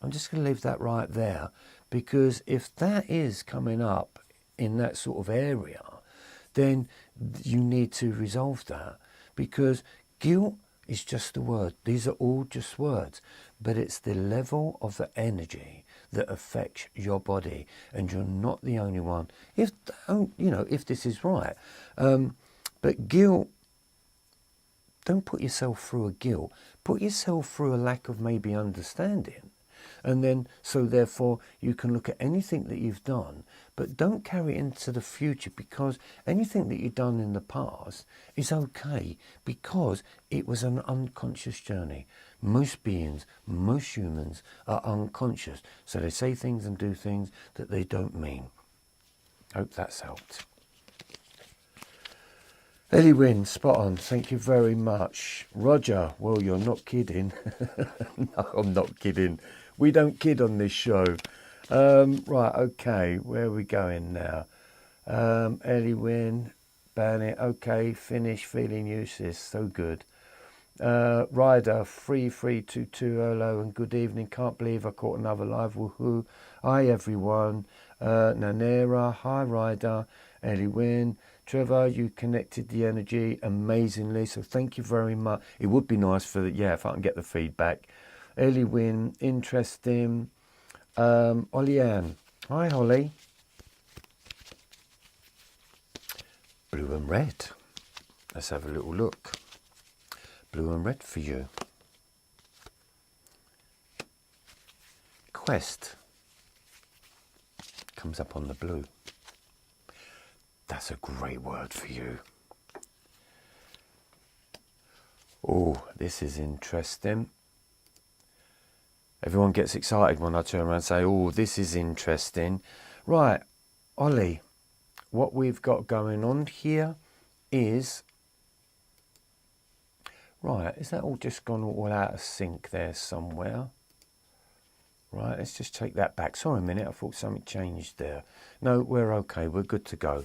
I'm just going to leave that right there, because if that is coming up in that sort of area, then you need to resolve that, because guilt is just a word. These are all just words, but it's the level of the energy that affects your body, and you're not the only one. If this is right, but guilt, don't put yourself through a guilt. Put yourself through a lack of maybe understanding. And then, so therefore, you can look at anything that you've done, but don't carry it into the future, because anything that you've done in the past is okay, because it was an unconscious journey. Most beings, most humans are unconscious. So they say things and do things that they don't mean. Hope that's helped. Ellie Wynn, spot on. Thank you very much. Roger, well, you're not kidding. No, I'm not kidding. We don't kid on this show. Right, okay, where are we going now? Ellie Wynn, ban it. Okay, finish, feeling useless. So good. Ryder, 3322, hello and good evening. Can't believe I caught another live. Woohoo. Hi, everyone. Nanera, hi, Ryder. Ellie Wynn. Trevor, you connected the energy amazingly, so thank you very much. It would be nice for if I can get the feedback. Ellie Wynn, interesting. Holly Ann, hi Holly. Blue and red. Let's have a little look. Blue and red for you. Quest comes up on the blue. That's a great word for you. Oh, this is interesting. Everyone gets excited when I turn around and say, oh, this is interesting. Right, Ollie, what we've got going on here is... Right, is that all just gone all out of sync there somewhere? Right, let's just take that back. Sorry a minute, I thought something changed there. No, we're okay, we're good to go.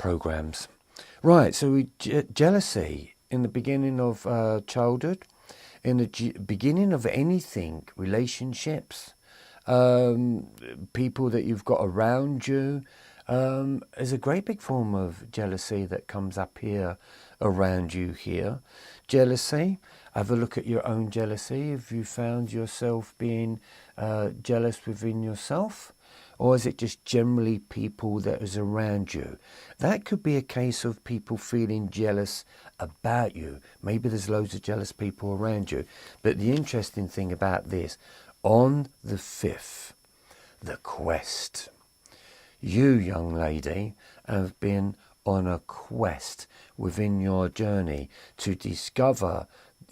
programs. Right, so jealousy in the beginning of childhood, in the beginning of anything, relationships, people that you've got around you. There's a great big form of jealousy that comes up here around you here. Jealousy, have a look at your own jealousy. Have you found yourself being jealous within yourself? Or is it just generally people that is around you? That could be a case of people feeling jealous about you. Maybe there's loads of jealous people around you. But the interesting thing about this, on the 5th, the quest. You, young lady, have been on a quest within your journey to discover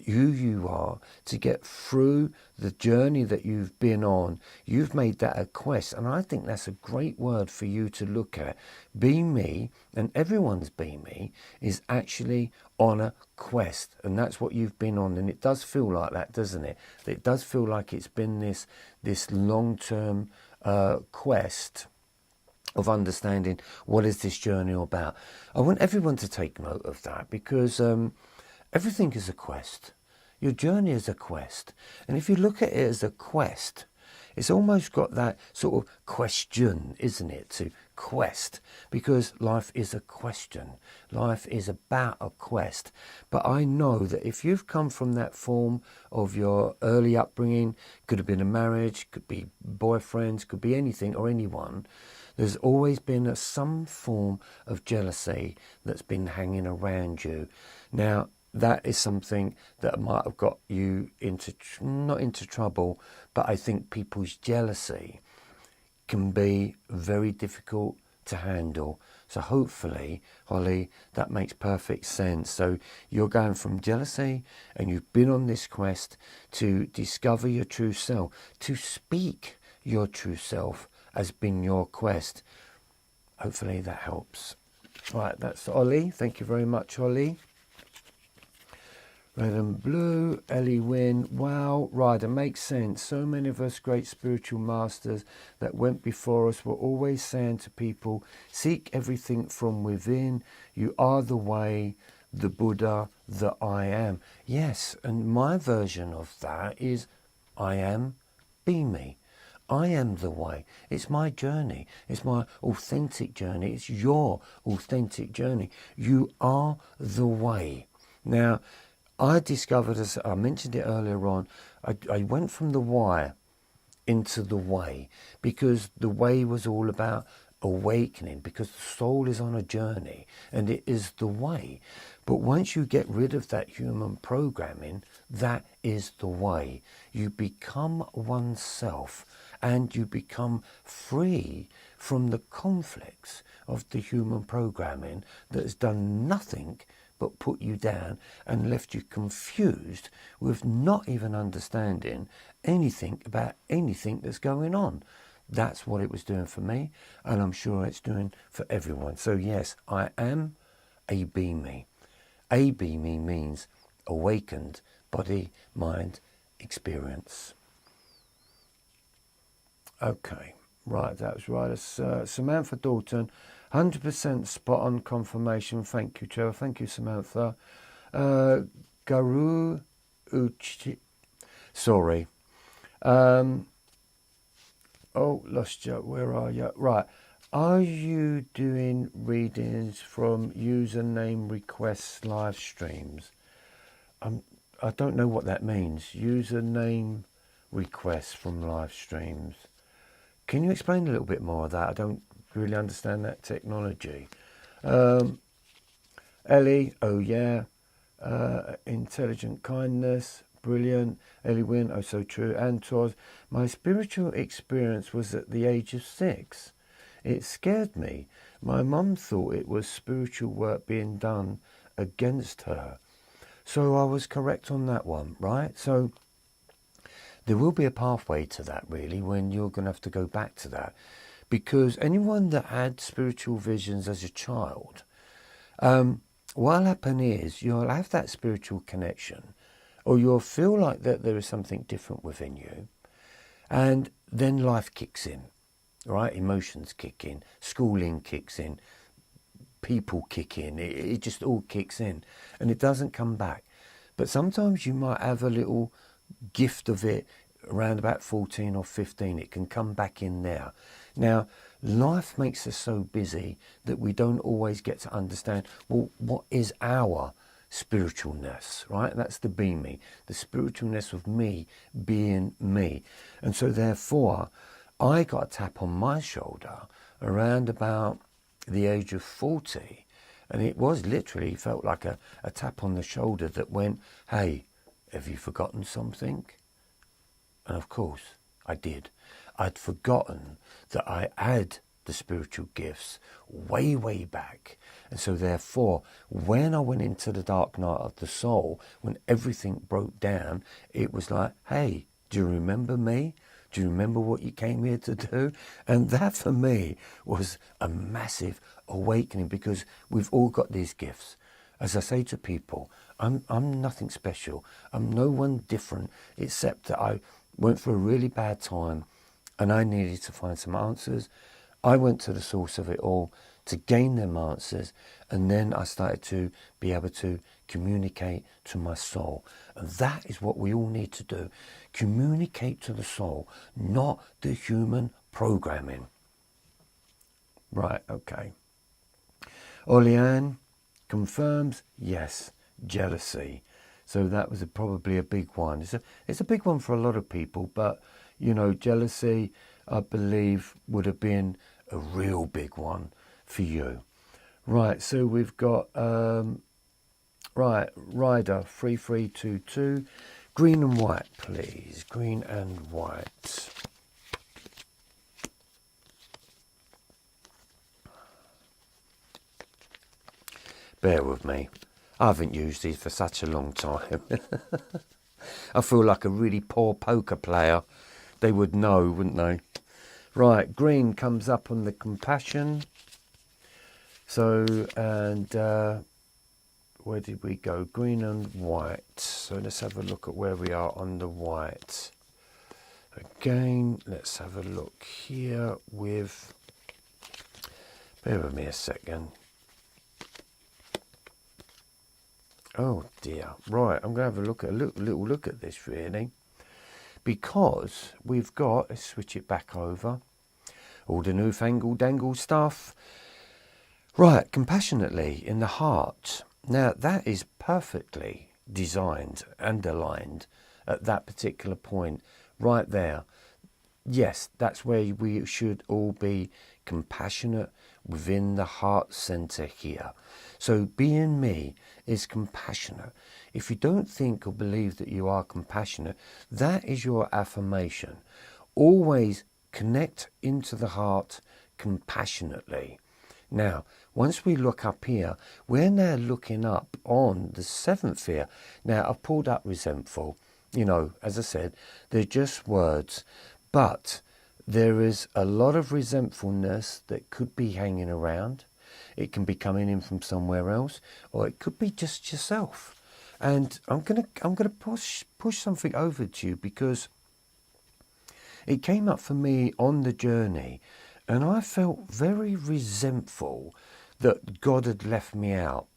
who you are, to get through the journey that you've been on. You've made that a quest, and I think that's a great word for you to look at. Be me, and everyone's be me, is actually on a quest, and that's what you've been on. And it does feel like that, doesn't it? It does feel like it's been this long-term quest of understanding what is this journey all about. I want everyone to take note of that, because everything is a quest. Your journey is a quest. And if you look at it as a quest, it's almost got that sort of question, isn't it, to quest, because life is a question. Life is about a quest. But I know that if you've come from that form of your early upbringing, could have been a marriage, could be boyfriends, could be anything or anyone, there's always been some form of jealousy that's been hanging around you. Now, that is something that might have got you into, not into trouble, but I think people's jealousy can be very difficult to handle. So hopefully, Holly, that makes perfect sense. So you're going from jealousy, and you've been on this quest to discover your true self, to speak your true self has been your quest. Hopefully that helps. Right, that's Ollie. Thank you very much, Ollie. Red and blue, Ellie Wynn. Wow, Ryder, makes sense. So many of us great spiritual masters that went before us were always saying to people, seek everything from within. You are the way, the Buddha, the I am. Yes, and my version of that is I am, be me. I am the way. It's my journey. It's my authentic journey. It's your authentic journey. You are the way. Now, I discovered, as I mentioned it earlier on, I went from the why into the way, because the way was all about awakening, because the soul is on a journey and it is the way. But once you get rid of that human programming, that is the way. You become oneself, and you become free from the conflicts of the human programming that has done nothing but put you down and left you confused with not even understanding anything about anything that's going on. That's what it was doing for me, and I'm sure it's doing for everyone. So yes, I am a be me. A be me means awakened body, mind, experience. Okay, right, that was right. It's Samantha Dalton, 100% spot on confirmation. Thank you, Trevor. Thank you, Samantha. Garu Uchi. Sorry. Oh, lost you. Where are you? Right. Are you doing readings from username requests live streams? I don't know what that means. Username requests from live streams. Can you explain a little bit more of that? I don't really understand that technology. Ellie, oh yeah. Intelligent kindness, brilliant. Ellie Wynn, oh so true. Antos, my spiritual experience was at the age of 6. It scared me. My mum thought it was spiritual work being done against her. So I was correct on that one, right? So there will be a pathway to that, really, when you're going to have to go back to that. Because anyone that had spiritual visions as a child, what'll happen is you'll have that spiritual connection, or you'll feel like that there is something different within you, and then life kicks in, right? Emotions kick in, schooling kicks in, people kick in. It just all kicks in and it doesn't come back. But sometimes you might have a little gift of it around about 14 or 15. It can come back in there. Now, life makes us so busy that we don't always get to understand, well, what is our spiritualness, right? That's the be me, the spiritualness of me being me. And so therefore, I got a tap on my shoulder around about the age of 40. And it was literally felt like a tap on the shoulder that went, hey, have you forgotten something? And of course, I did. I'd forgotten that I had the spiritual gifts way, way back. And so therefore, when I went into the dark night of the soul, when everything broke down, it was like, hey, do you remember me? Do you remember what you came here to do? And that for me was a massive awakening, because we've all got these gifts. As I say to people, I'm nothing special. I'm no one different, except that I went through a really bad time and I needed to find some answers. I went to the source of it all to gain them answers, and then I started to be able to communicate to my soul. And that is what we all need to do. Communicate to the soul, not the human programming. Right, okay. Oleanne confirms, yes, jealousy. So that was probably a big one. It's a big one for a lot of people, but, you know, jealousy, I believe, would have been a real big one for you. Right, so we've got, right, Rider 3322, green and white, please. Green and white. Bear with me. I haven't used these for such a long time. I feel like a really poor poker player. They would know, wouldn't they? Right, green comes up on the compassion. So, and where did we go? Green and white. So let's have a look at where we are on the white. Again, let's have a look here with... Bear with me a second. Oh dear. Right, I'm going to have a look at little look at this really, because we've got, let's switch it back over, all the newfangled dangle stuff. Right, compassionately in the heart. Now that is perfectly designed and aligned at that particular point right there. Yes, that's where we should all be compassionate within the heart center here. So being me is compassionate. If you don't think or believe that you are compassionate, that is your affirmation. Always connect into the heart compassionately. Now, once we look up here, we're now looking up on the seventh here. Now, I've pulled up resentful. You know, as I said, they're just words. But there is a lot of resentfulness that could be hanging around. It can be coming in from somewhere else, or it could be just yourself. And I'm gonna push something over to you, because it came up for me on the journey, and I felt very resentful that God had left me out,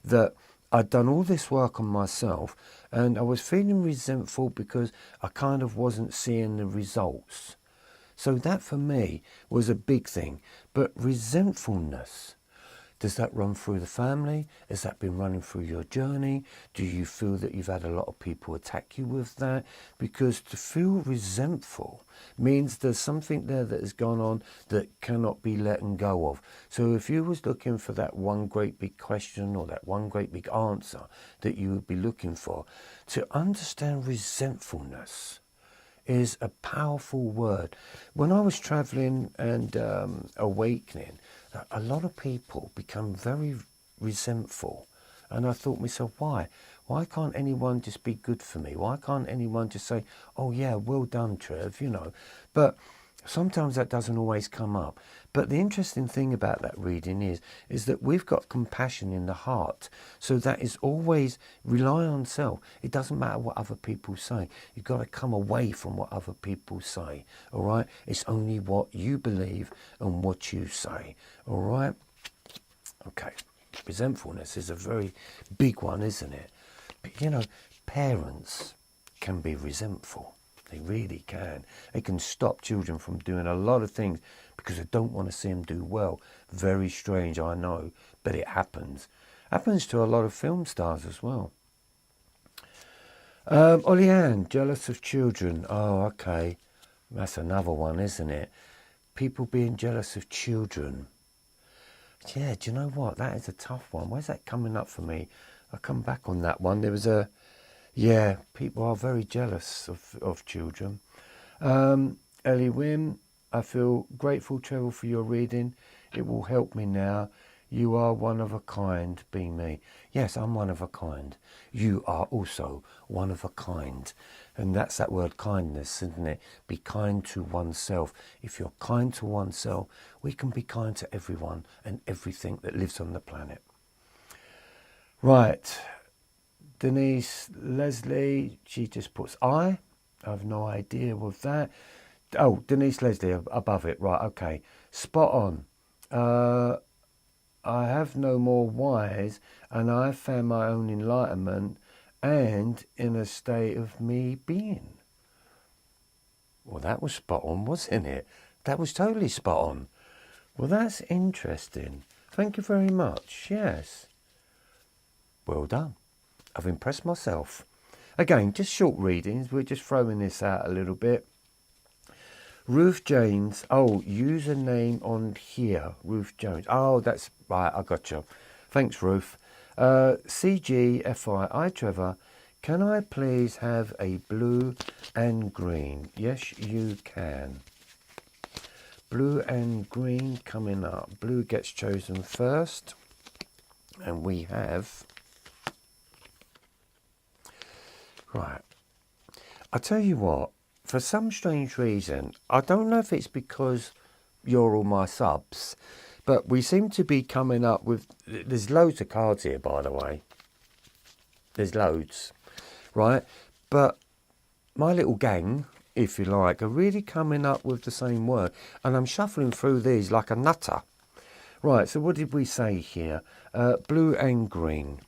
that I'd done all this work on myself, and I was feeling resentful because I kind of wasn't seeing the results. So that for me was a big thing. But resentfulness, does that run through the family? Has that been running through your journey? Do you feel that you've had a lot of people attack you with that? Because to feel resentful means there's something there that has gone on that cannot be let go of. So if you was looking for that one great big question or that one great big answer that you would be looking for, to understand resentfulness is a powerful word. When I was traveling and awakening, a lot of people become very resentful. And I thought to myself, why? Why can't anyone just be good for me? Why can't anyone just say, oh yeah, well done, Trev, you know? But sometimes that doesn't always come up. But the interesting thing about that reading is that we've got compassion in the heart. So that is always rely on self. It doesn't matter what other people say. You've got to come away from what other people say. All right? It's only what you believe and what you say. All right? Okay, resentfulness is a very big one, isn't it? But you know, parents can be resentful. They really can. They can stop children from doing a lot of things because they don't want to see them do well. Very strange, I know, but it happens. Happens to a lot of film stars as well. Ollie Ann, jealous of children. Oh, okay. That's another one, isn't it? People being jealous of children. Yeah, do you know what? That is a tough one. Where's that coming up for me? I'll come back on that one. There was a... Yeah, people are very jealous of children. Ellie Wim, I feel grateful, Trevor, for your reading. It will help me now. You are one of a kind, being me. Yes, I'm one of a kind. You are also one of a kind. And that's that word kindness, isn't it? Be kind to oneself. If you're kind to oneself, we can be kind to everyone and everything that lives on the planet. Right. Denise Leslie, she just puts I have no idea with that. Oh, Denise Leslie above it. Right, okay. Spot on. I have no more whys, and I found my own enlightenment and in a state of me being. Well, that was spot on, wasn't it? That was totally spot on. Well, that's interesting. Thank you very much. Yes. Well done. I've impressed myself. Again, just short readings. We're just throwing this out a little bit. Ruth James. Oh, username on here. Ruth Jones. Oh, that's right. I got you. Thanks, Ruth. CGFI. Hi, Trevor. Can I please have a blue and green? Yes, you can. Blue and green coming up. Blue gets chosen first. And we have... Right. I tell you what, for some strange reason, I don't know if it's because you're all my subs, but we seem to be coming up with... There's loads of cards here, by the way. There's loads, right? But my little gang, if you like, are really coming up with the same word. And I'm shuffling through these like a nutter. Right, so what did we say here? Blue and green.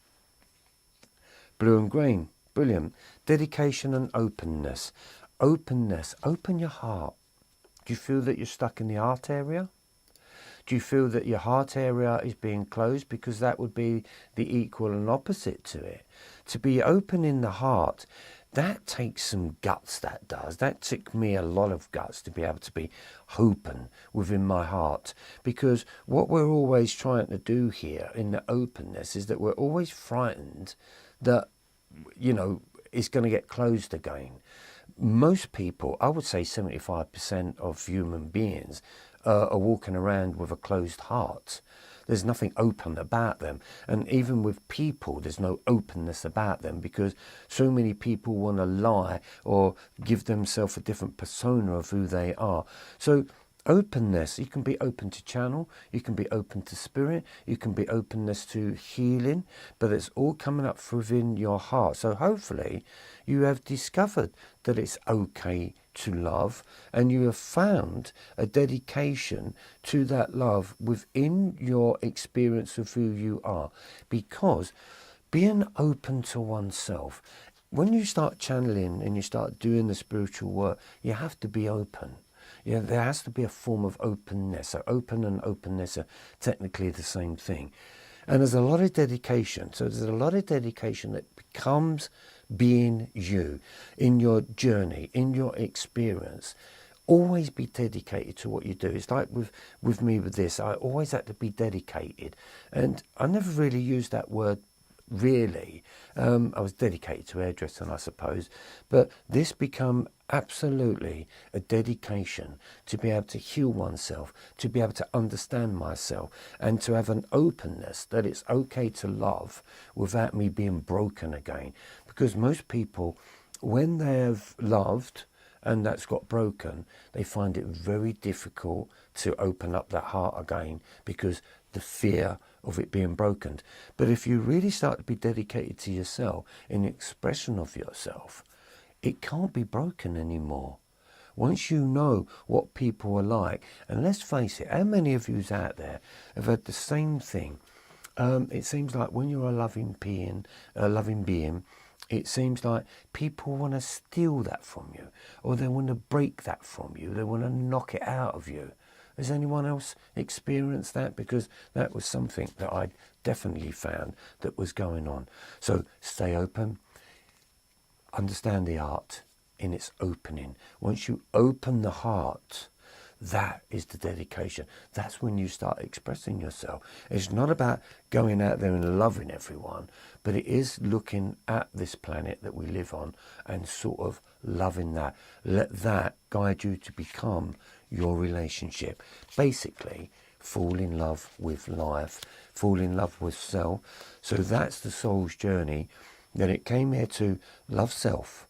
Blue and green. Brilliant. Dedication and openness. Openness. Open your heart. Do you feel that you're stuck in the heart area? Do you feel that your heart area is being closed? Because that would be the equal and opposite to it. To be open in the heart, that takes some guts, that does. That took me a lot of guts to be able to be open within my heart. Because what we're always trying to do here in the openness is that we're always frightened that, you know, it's going to get closed again. Most people, I would say 75% of human beings are walking around with a closed heart. There's nothing open about them. And even with people, there's no openness about them because so many people want to lie or give themselves a different persona of who they are. So openness, you can be open to channel, you can be open to spirit, you can be openness to healing, but it's all coming up within your heart. So hopefully you have discovered that it's okay to love and you have found a dedication to that love within your experience of who you are. Because being open to oneself, when you start channeling and you start doing the spiritual work, you have to be open. Yeah, there has to be a form of openness. So open and openness are technically the same thing. And there's a lot of dedication. So there's a lot of dedication that becomes being you in your journey, in your experience. Always be dedicated to what you do. It's like with me with this. I always had to be dedicated. And I never really used that word really. I was dedicated to hairdressing, I suppose. But this become absolutely a dedication to be able to heal oneself, to be able to understand myself, and to have an openness that it's okay to love without me being broken again. Because most people, when they have loved and that's got broken, they find it very difficult to open up that heart again because the fear of it being broken. But if you really start to be dedicated to yourself in the expression of yourself, it can't be broken anymore. Once you know what people are like, and let's face it, how many of yous out there have had the same thing? it seems like when you're a loving being, it seems like people want to steal that from you, or they want to break that from you. They want to knock it out of you. Has anyone else experienced that? Because that was something that I definitely found that was going on. So stay open. Understand the art in its opening. Once you open the heart, that is the dedication. That's when you start expressing yourself. It's not about going out there and loving everyone, but it is looking at this planet that we live on and sort of loving that. Let that guide you to become your relationship. Basically, fall in love with life, fall in love with self. So that's the soul's journey, that it came here to love self,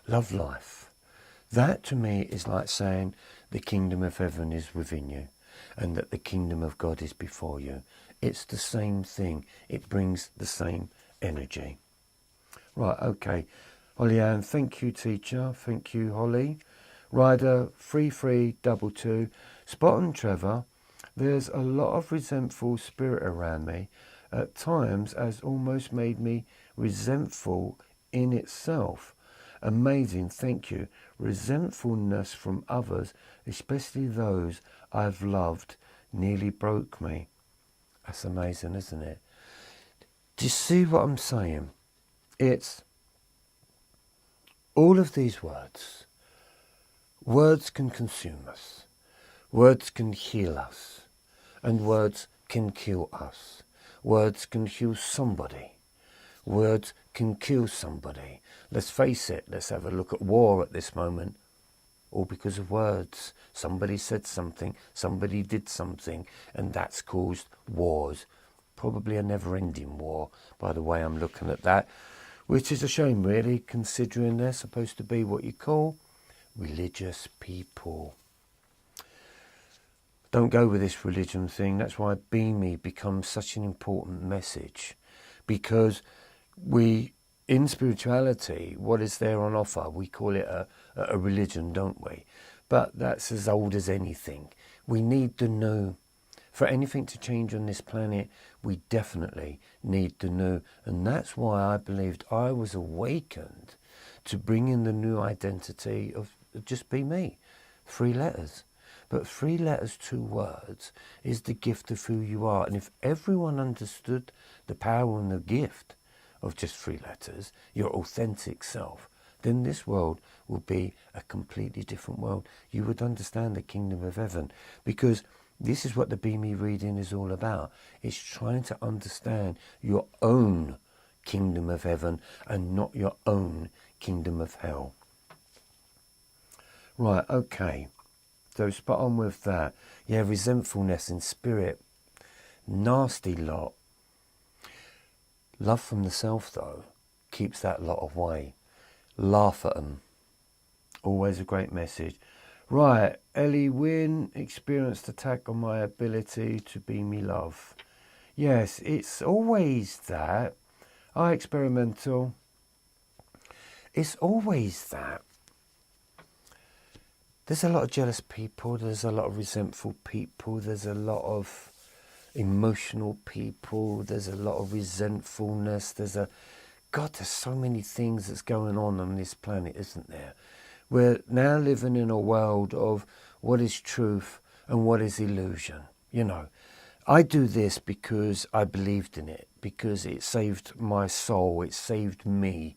love life. That to me is like saying the kingdom of heaven is within you and that the kingdom of God is before you. It's the same thing. It brings the same energy. Right, okay. Holly Ann, thank you, teacher. Thank you, Holly. Rider 3322. Spot on, Trevor. There's a lot of resentful spirit around me. At times has almost made me resentful in itself. Amazing, thank you. Resentfulness from others, especially those I've loved, nearly broke me. That's amazing, isn't it? Do you see what I'm saying? It's all of these words. Words can consume us. Words can heal us. And words can kill us. Words can heal somebody. Words can kill somebody. Let's face it, let's have a look at war at this moment. All because of words. Somebody said something, somebody did something, and that's caused wars. Probably a never-ending war, by the way I'm looking at that. Which is a shame, really, considering they're supposed to be what you call religious people. Don't go with this religion thing. That's why Be Me becomes such an important message. Because we, in spirituality, what is there on offer? We call it a religion, don't we? But that's as old as anything. We need the new. For anything to change on this planet, we definitely need the new. And that's why I believed I was awakened to bring in the new identity of just be me. 3 letters. But 3 letters, 2 words is the gift of who you are. And if everyone understood the power and the gift of just 3 letters, your authentic self, then this world will be a completely different world. You would understand the kingdom of heaven, because this is what the Be Me reading is all about. It's trying to understand your own kingdom of heaven and not your own kingdom of hell. Right, okay. So spot on with that. Yeah, resentfulness in spirit. Nasty lot. Love from the self, though, keeps that lot away. Laugh at them. Always a great message. Right, Ellie Wynn, experienced attack on my ability to be me love. Yes, it's always that. Experimental. It's always that. There's a lot of jealous people, there's a lot of resentful people, there's a lot of emotional people, there's a lot of resentfulness, there's so many things that's going on this planet, isn't there? We're now living in a world of what is truth and what is illusion. You know, I do this because I believed in it, because it saved my soul, it saved me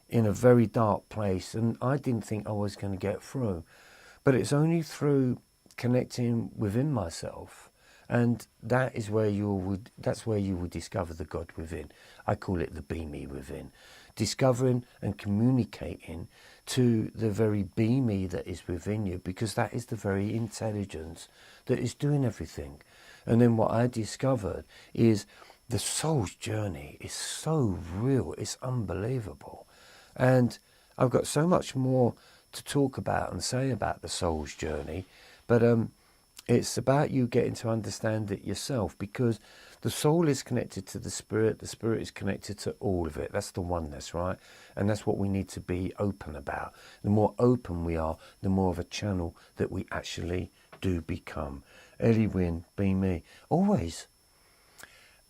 in a very dark place, and I didn't think I was going to get through. But it's only through connecting within myself, and that's where you would discover the God within. I call it the Be Me within. Discovering and communicating to the very Be Me that is within you, because that is the very intelligence that is doing everything. And then what I discovered is the soul's journey is so real, it's unbelievable. And I've got so much more to talk about and say about the soul's journey, but it's about you getting to understand it yourself, because the soul is connected to the spirit is connected to all of it. That's the oneness, right? And that's what we need to be open about. The more open we are, the more of a channel that we actually do become. Eliwin, be me. Always.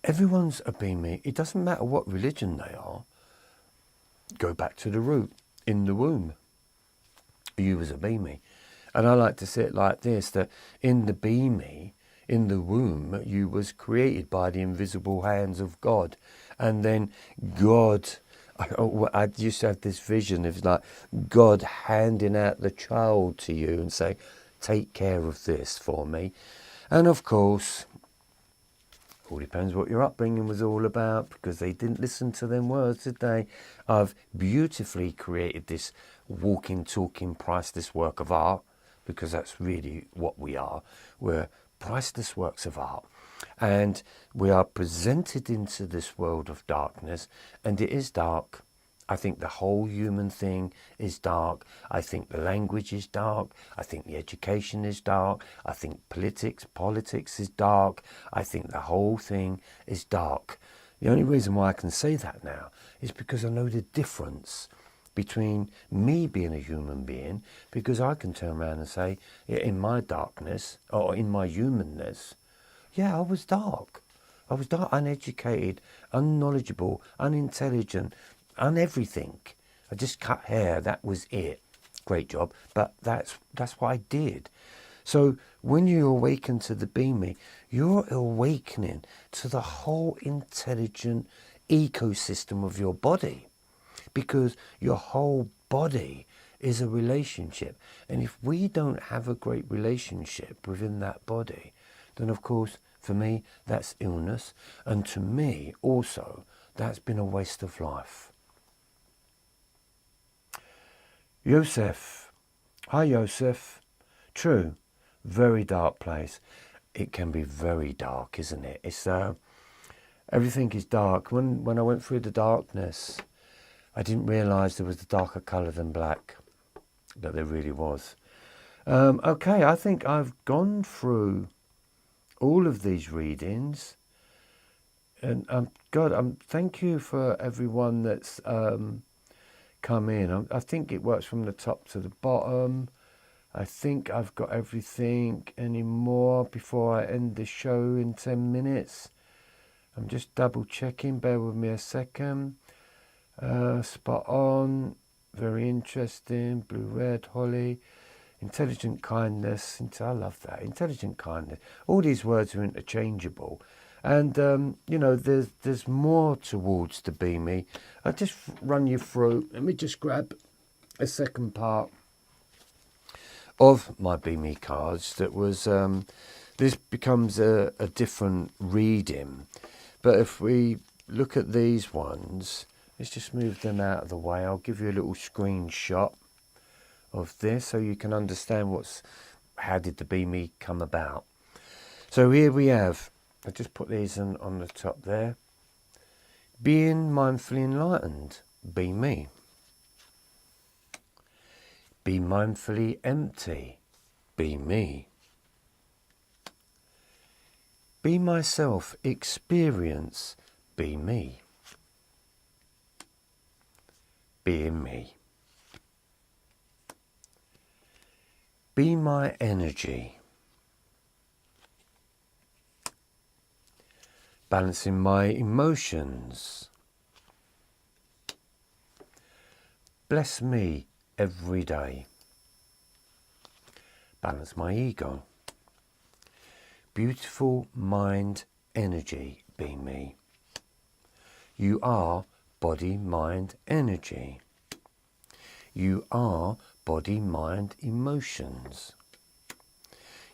Everyone's a be me. It doesn't matter what religion they are. Go back to the root. In the womb, you was a be me. And I like to say it like this, that in the be me, in the womb, you was created by the invisible hands of God. And then God, I used to have this vision of like God handing out the child to you and saying, take care of this for me. And of course, all depends what your upbringing was all about, because they didn't listen to them words, did they? I've beautifully created this walking, talking, priceless work of art, because that's really what we are. We're priceless works of art. And we are presented into this world of darkness, and it is dark. I think the whole human thing is dark. I think the language is dark. I think the education is dark. I think politics is dark. I think the whole thing is dark. The only reason why I can say that now is because I know the difference between me being a human being, because I can turn around and say, yeah, in my darkness, or in my humanness, yeah, I was dark. I was dark, uneducated, unknowledgeable, unintelligent, everything. I just cut hair, that was it. Great job, but that's what I did. So when you awaken to the be me, you're awakening to the whole intelligent ecosystem of your body, because your whole body is a relationship. And if we don't have a great relationship within that body, then of course, for me, that's illness. And to me, also, that's been a waste of life. Yosef. Hi, Yosef. True. Very dark place. It can be very dark, isn't it? It's everything is dark. When I went through the darkness, I didn't realise there was a darker colour than black. But there really was. Okay, I think I've gone through all of these readings. And God, thank you for everyone that's come in. I think it works from the top to the bottom. I think I've got everything. Any more before I end the show in 10 minutes? I'm just double checking. Bear with me a second. Spot on. Very interesting. Blue, red, holly. Intelligent kindness. I love that. Intelligent kindness. All these words are interchangeable. And, you know, there's more towards the be me. I'll just run you through. Let me just grab a second part of my be me cards. That was, this becomes a different reading. But if we look at these ones, let's just move them out of the way. I'll give you a little screenshot of this so you can understand how did the be me come about. So here we have, I just put these on the top there. Being mindfully enlightened, be me. Be mindfully empty, be me. Be myself, experience, be me. Being me. Be my energy. Balancing my emotions. Bless me every day. Balance my ego. Beautiful mind energy, be me. You are body, mind, energy. You are body, mind, emotions.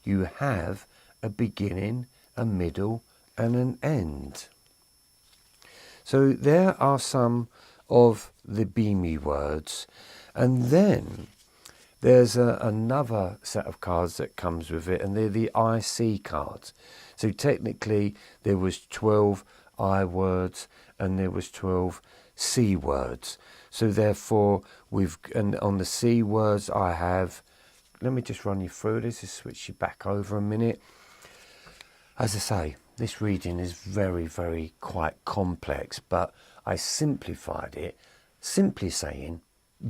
You have a beginning, a middle, and an end. So there are some of the be me words, and then there's another set of cards that comes with it, and they're the IC cards. So technically there was 12 I words and there was 12 C words. So therefore and on the C words I have, let me just run you through this, just switch you back over a minute. As I say, this reading is very, very quite complex, but I simplified it, simply saying,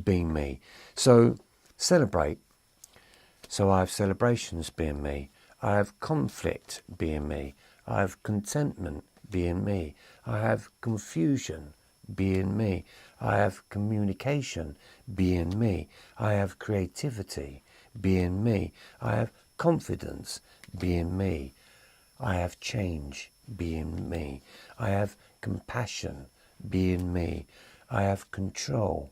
be me. So celebrate. So I have celebrations being me. I have conflict being me. I have contentment being me. I have confusion being me. I have communication being me. I have creativity being me. I have confidence being me. I have change being me. I have compassion being me. I have control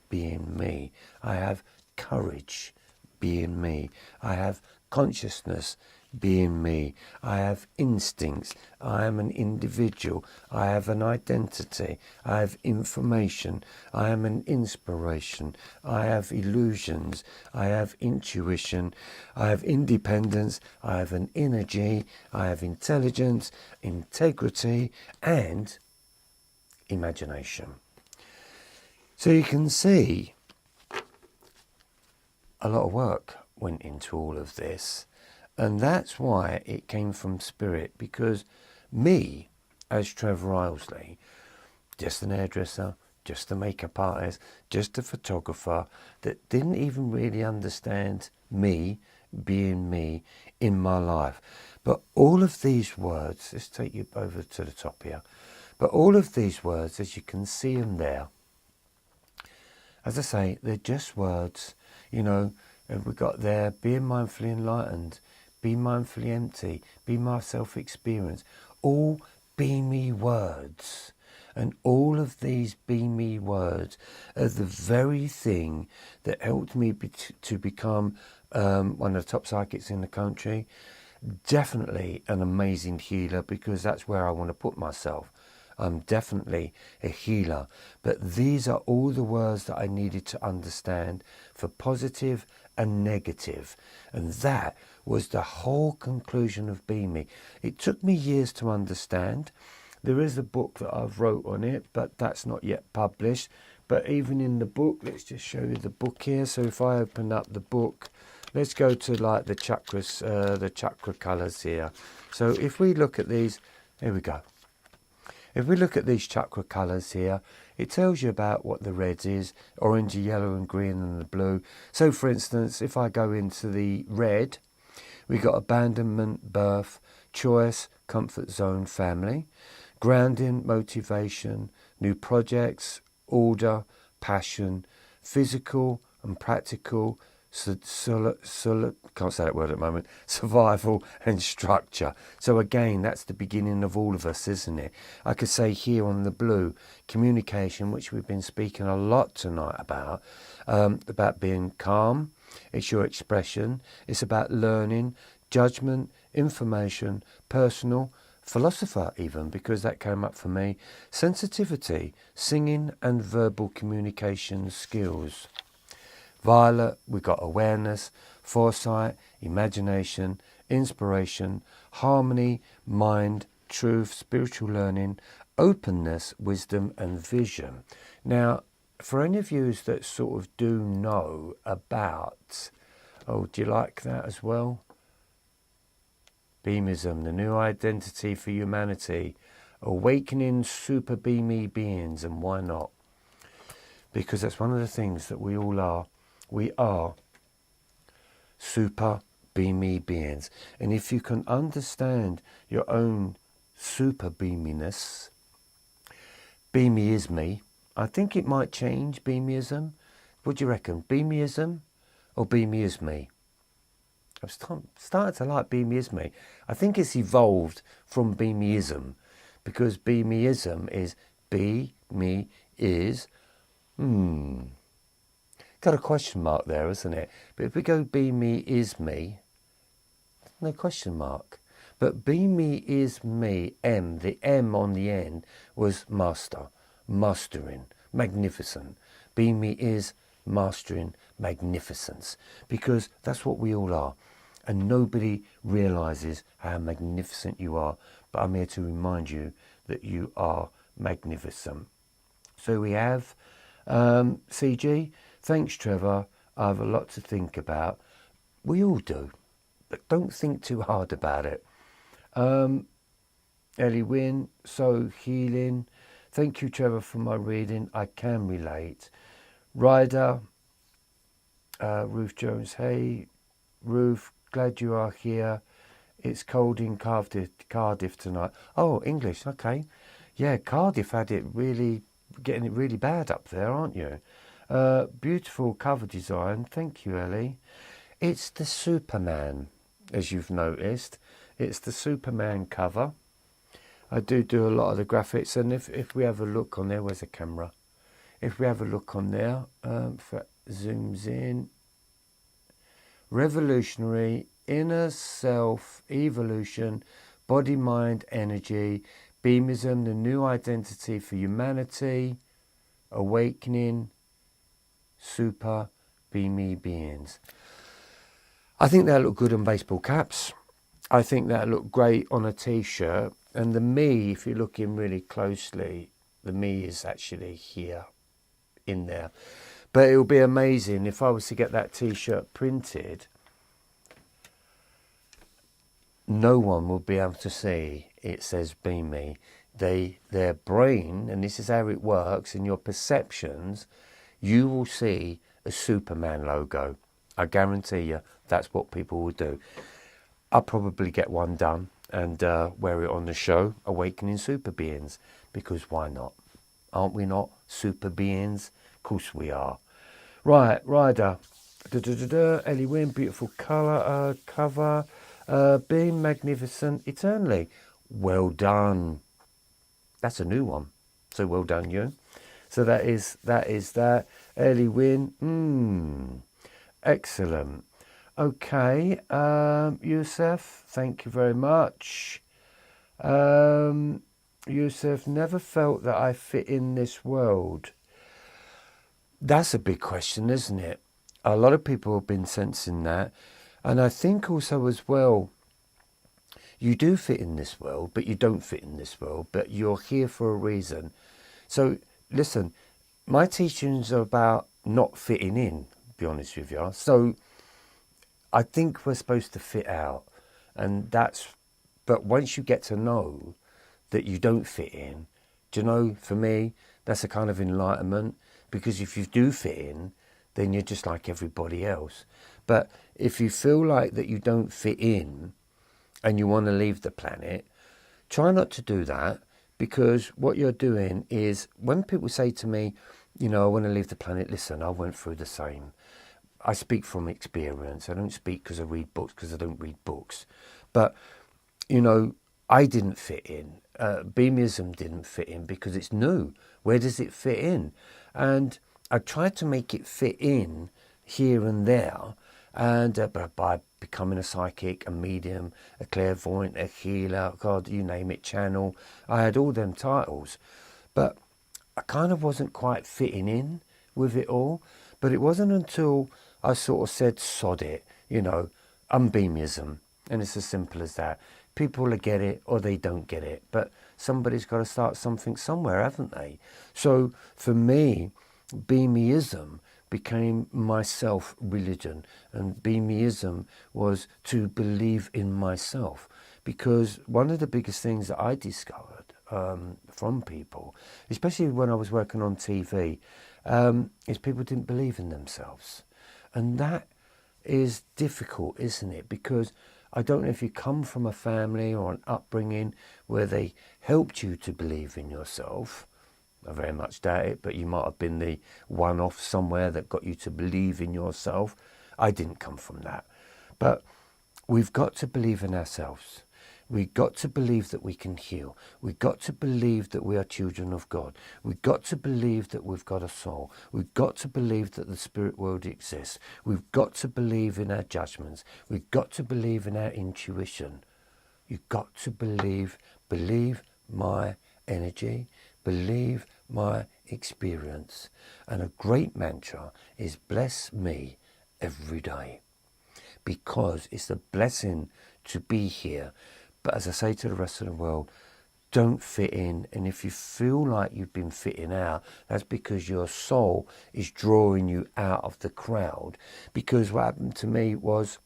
being me. I have courage being me. I have consciousness being me. I have instincts. I am an individual. I have an identity. I have information. I am an inspiration. I have illusions. I have intuition. I have independence. I have an energy. I have intelligence, integrity, and imagination. So you can see a lot of work went into all of this, and that's why it came from spirit, because me, as Trevor Ilelsey, just an hairdresser, just a makeup artist, just a photographer that didn't even really understand me being me in my life. But all of these words, let's take you over to the top here, but all of these words, as you can see them there, as I say, they're just words. You know, we got there, being mindfully enlightened, be mindfully empty, be my self-experience, all be me words. And all of these be me words are the very thing that helped me to become one of the top psychics in the country. Definitely an amazing healer, because that's where I want to put myself. I'm definitely a healer, but these are all the words that I needed to understand for positive and negative, and that was the whole conclusion of Be Me. It took me years to understand. There is a book that I've wrote on it, but that's not yet published. But even in the book, let's just show you the book here. So if I open up the book, let's go to like the chakras, the chakra colours here. So if we look at these, here we go. If we look at these chakra colours here, it tells you about what the red is, orange, yellow and green and the blue. So for instance, if I go into the red, we got abandonment, birth, choice, comfort zone, family, grounding, motivation, new projects, order, passion, physical and practical, can't say that word at the moment, survival and structure. So again, that's the beginning of all of us, isn't it? I could say here on the blue, communication, which we've been speaking a lot tonight about being calm. It's your expression. It's about learning, judgment, information, personal, philosopher even, because that came up for me, sensitivity, singing and verbal communication skills. Violet, we got awareness, foresight, imagination, inspiration, harmony, mind, truth, spiritual learning, openness, wisdom and vision. Now, for any of you that sort of do know about, oh, do you like that as well? Beamism, the new identity for humanity, awakening super beamy beings, and why not? Because that's one of the things that we all are. We are super beamy beings. And if you can understand your own super beaminess, beamy is me. I think it might change, beamyism. What do you reckon? Beamyism or beamy is me? I've started to like beamy is me. I think it's evolved from beamyism, because beamyism is be, me, is, got a question mark there, isn't it? But if we go be me is me, no question mark. But be me is me, M, the M on the end was master, mastering, magnificent. Be me is mastering magnificence, because that's what we all are. And nobody realizes how magnificent you are. But I'm here to remind you that you are magnificent. So we have CG. Thanks, Trevor. I have a lot to think about. We all do, but don't think too hard about it. Ellie Wynn, so healing. Thank you, Trevor, for my reading. I can relate. Ryder, Ruth Jones. Hey, Ruth, glad you are here. It's cold in Cardiff tonight. Oh, English, okay. Yeah, Cardiff had it really, getting it really bad up there, aren't you? Beautiful cover design. Thank you, Ellie. It's the Superman, as you've noticed. It's the Superman cover. I do a lot of the graphics, and if we have a look on there, where's the camera? If we have a look on there, if it zooms in, revolutionary, inner self, evolution, body, mind, energy, beamism, the new identity for humanity, awakening, super, beamy beings. I think that look good on baseball caps. I think that look great on a t-shirt. And the me, if you're looking really closely, the me is actually here in there. But it would be amazing if I was to get that t-shirt printed. No one will be able to see it says be me. Their brain, and this is how it works, in your perceptions, you will see a Superman logo. I guarantee you that's what people will do. I'll probably get one done and wear it on the show, Awakening Super Beings, because why not? Aren't we not super beings? Of course we are. Right, Ryder. Ellie Wynn, beautiful colour, cover. Being magnificent eternally. Well done. That's a new one. So well done, you. So that is that. Ellie Wynn. Excellent. Okay. Yusuf, thank you very much. Yusuf, never felt that I fit in this world. That's a big question, isn't it? A lot of people have been sensing that. And I think also as well, you do fit in this world, but you don't fit in this world, but you're here for a reason. So listen, my teachings are about not fitting in, to be honest with you. So I think we're supposed to fit out. And but once you get to know that you don't fit in, do you know, for me, that's a kind of enlightenment. Because if you do fit in, then you're just like everybody else. But if you feel like that you don't fit in and you want to leave the planet, try not to do that, because what you're doing is, when people say to me, you know, I want to leave the planet, listen, I went through the same. I speak from experience. I don't speak because I read books, because I don't read books. But, you know, I didn't fit in. Beamism didn't fit in because it's new. Where does it fit in? And I tried to make it fit in here and there, and by becoming a psychic, a medium, a clairvoyant, a healer, God, you name it, channel. I had all them titles, but I kind of wasn't quite fitting in with it all. But it wasn't until I sort of said, sod it, you know, I'm beamism, and it's as simple as that. People will get it or they don't get it, but somebody's got to start something somewhere, haven't they? So for me, beamism became my self-religion, and beamism was to believe in myself, because one of the biggest things that I discovered from people, especially when I was working on TV, is people didn't believe in themselves. And that is difficult, isn't it? Because I don't know if you come from a family or an upbringing where they helped you to believe in yourself. I very much doubt it, but you might have been the one-off somewhere that got you to believe in yourself. I didn't come from that. But we've got to believe in ourselves. We've got to believe that we can heal. We've got to believe that we are children of God. We've got to believe that we've got a soul. We've got to believe that the spirit world exists. We've got to believe in our judgments. We've got to believe in our intuition. You've got to believe my energy, believe my experience. And a great mantra is bless me every day, because it's a blessing to be here. But as I say to the rest of the world, don't fit in. And if you feel like you've been fitting out, that's because your soul is drawing you out of the crowd. Because what happened to me was,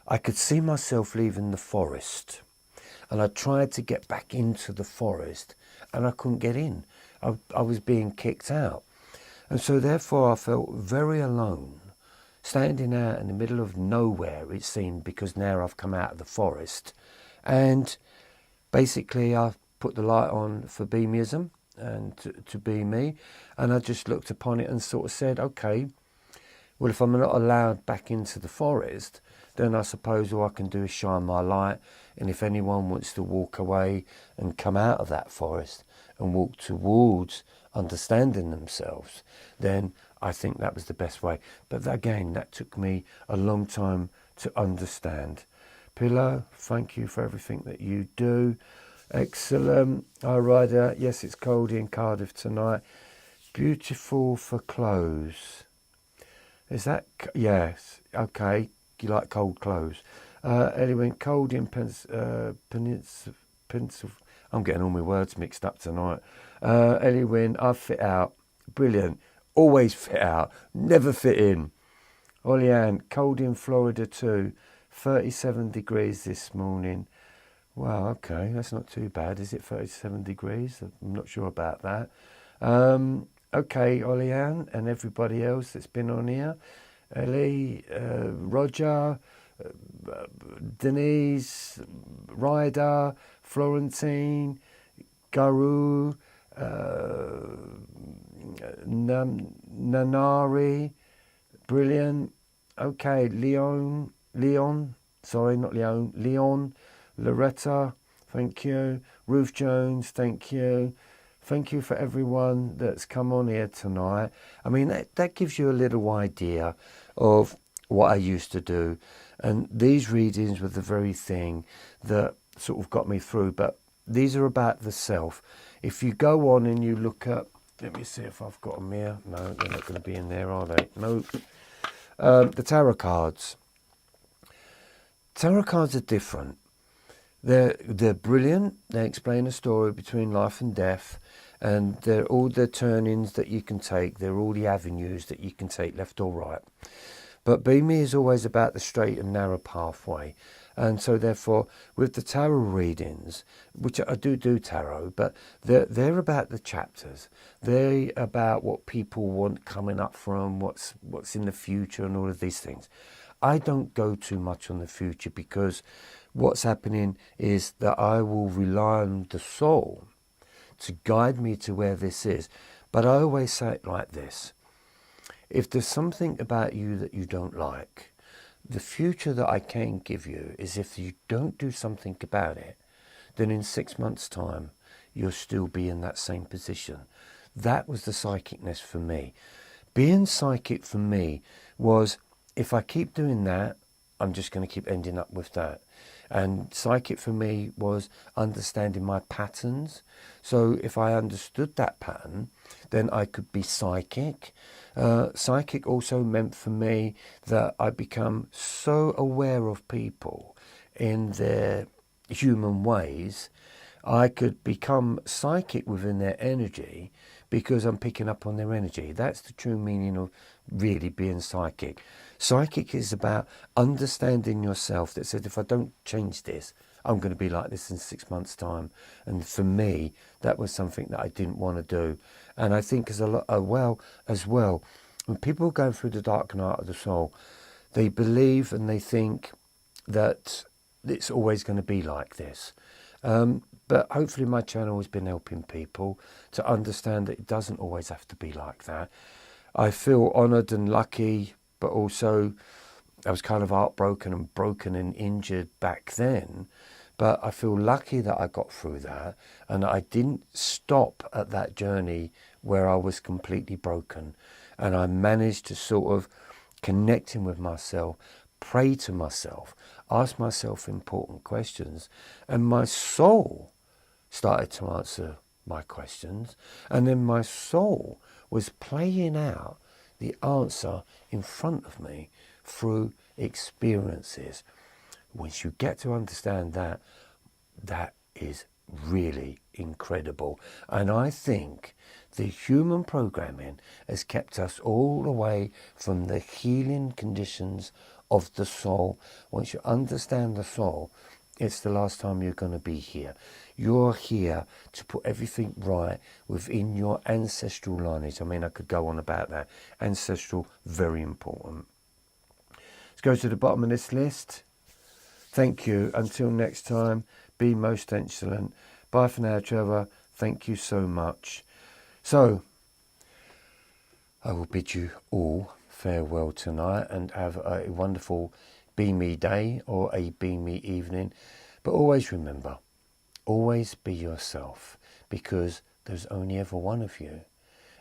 I could see myself leaving the forest, and I tried to get back into the forest, and I couldn't get in. I was being kicked out. And so therefore I felt very alone standing out in the middle of nowhere, it seemed, because now I've come out of the forest. And basically I put the light on for beamism and to be me. And I just looked upon it and sort of said, okay, well, if I'm not allowed back into the forest, then I suppose all I can do is shine my light. And if anyone wants to walk away and come out of that forest and walk towards understanding themselves, then I think that was the best way. But again, that took me a long time to understand. Pillow, thank you for everything that you do. Excellent. Hi, Ryder. Yes, it's cold in Cardiff tonight. Beautiful for clothes. Is that... Yes. Okay. You like cold clothes. Anyway, cold in Pencil... I'm getting all my words mixed up tonight. Anyway, I fit out. Brilliant. Always fit out. Never fit in. Oleanne, cold in Florida too. 37 degrees this morning. Wow, okay, that's not too bad. Is it 37 degrees? I'm not sure about that. Okay, Oleanne and everybody else that's been on here. Ellie, Roger, Denise, Ryder, Florentine, Garu, Nanari, brilliant. Okay, Leon, Loretta, thank you. Ruth Jones, thank you. Thank you for everyone that's come on here tonight. I mean, that gives you a little idea of what I used to do. And these readings were the very thing that sort of got me through. But these are about the self. If you go on and you look up, let me see if I've got them here. No, they're not going to be in there, are they? Nope. The tarot cards. Tarot cards are different. They're brilliant. They explain a story between life and death, and they're all the turnings that you can take. They're all the avenues that you can take, left or right. But Be Me is always about the straight and narrow pathway. And so therefore, with the tarot readings, which I do tarot, but they're about the chapters. They're about what people want coming up from, what's in the future and all of these things. I don't go too much on the future, because what's happening is that I will rely on the soul to guide me to where this is. But I always say it like this. If there's something about you that you don't like, the future that I can give you is, if you don't do something about it, then in 6 months' time, you'll still be in that same position. That was the psychicness for me. Being psychic for me was, if I keep doing that, I'm just going to keep ending up with that. And psychic for me was understanding my patterns. So if I understood that pattern, then I could be psychic. Psychic also meant for me that I become so aware of people in their human ways. I could become psychic within their energy, because I'm picking up on their energy. That's the true meaning of really being psychic. Psychic is about understanding yourself, that said, if I don't change this, I'm going to be like this in 6 months' time. And for me, that was something that I didn't want to do. And I think as well, when people are going through the dark night of the soul, they believe and they think that it's always going to be like this. But hopefully my channel has been helping people to understand that it doesn't always have to be like that. I feel honoured and lucky, but also I was kind of heartbroken and broken and injured back then. But I feel lucky that I got through that, and I didn't stop at that journey where I was completely broken. And I managed to sort of connect in with myself, pray to myself, ask myself important questions, and my soul started to answer my questions. And then my soul was playing out the answer in front of me through experiences. Once you get to understand that, that is really incredible. And I think the human programming has kept us all away from the healing conditions of the soul. Once you understand the soul, it's the last time you're going to be here. You're here to put everything right within your ancestral lineage. I mean, I could go on about that. Ancestral, very important. go to the bottom of this list. Thank you. Until next time, be most excellent. Bye for now, Trevor. Thank you so much. So, I will bid you all farewell tonight and have a wonderful beamy day or a beamy evening. But always remember, always be yourself, because there's only ever one of you.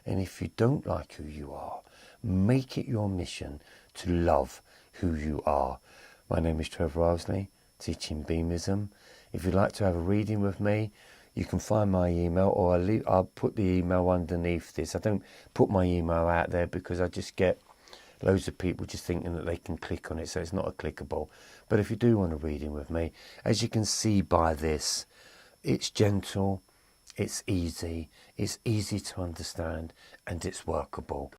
And if you don't like who you are, make it your mission to love who you are. My name is Trevor Ilelsey, teaching Beamism. If you'd like to have a reading with me, you can find my email, or I'll put the email underneath this. I don't put my email out there because I just get loads of people just thinking that they can click on it, so it's not a clickable. But if you do want a reading with me, as you can see by this, it's gentle, it's easy to understand, and it's workable.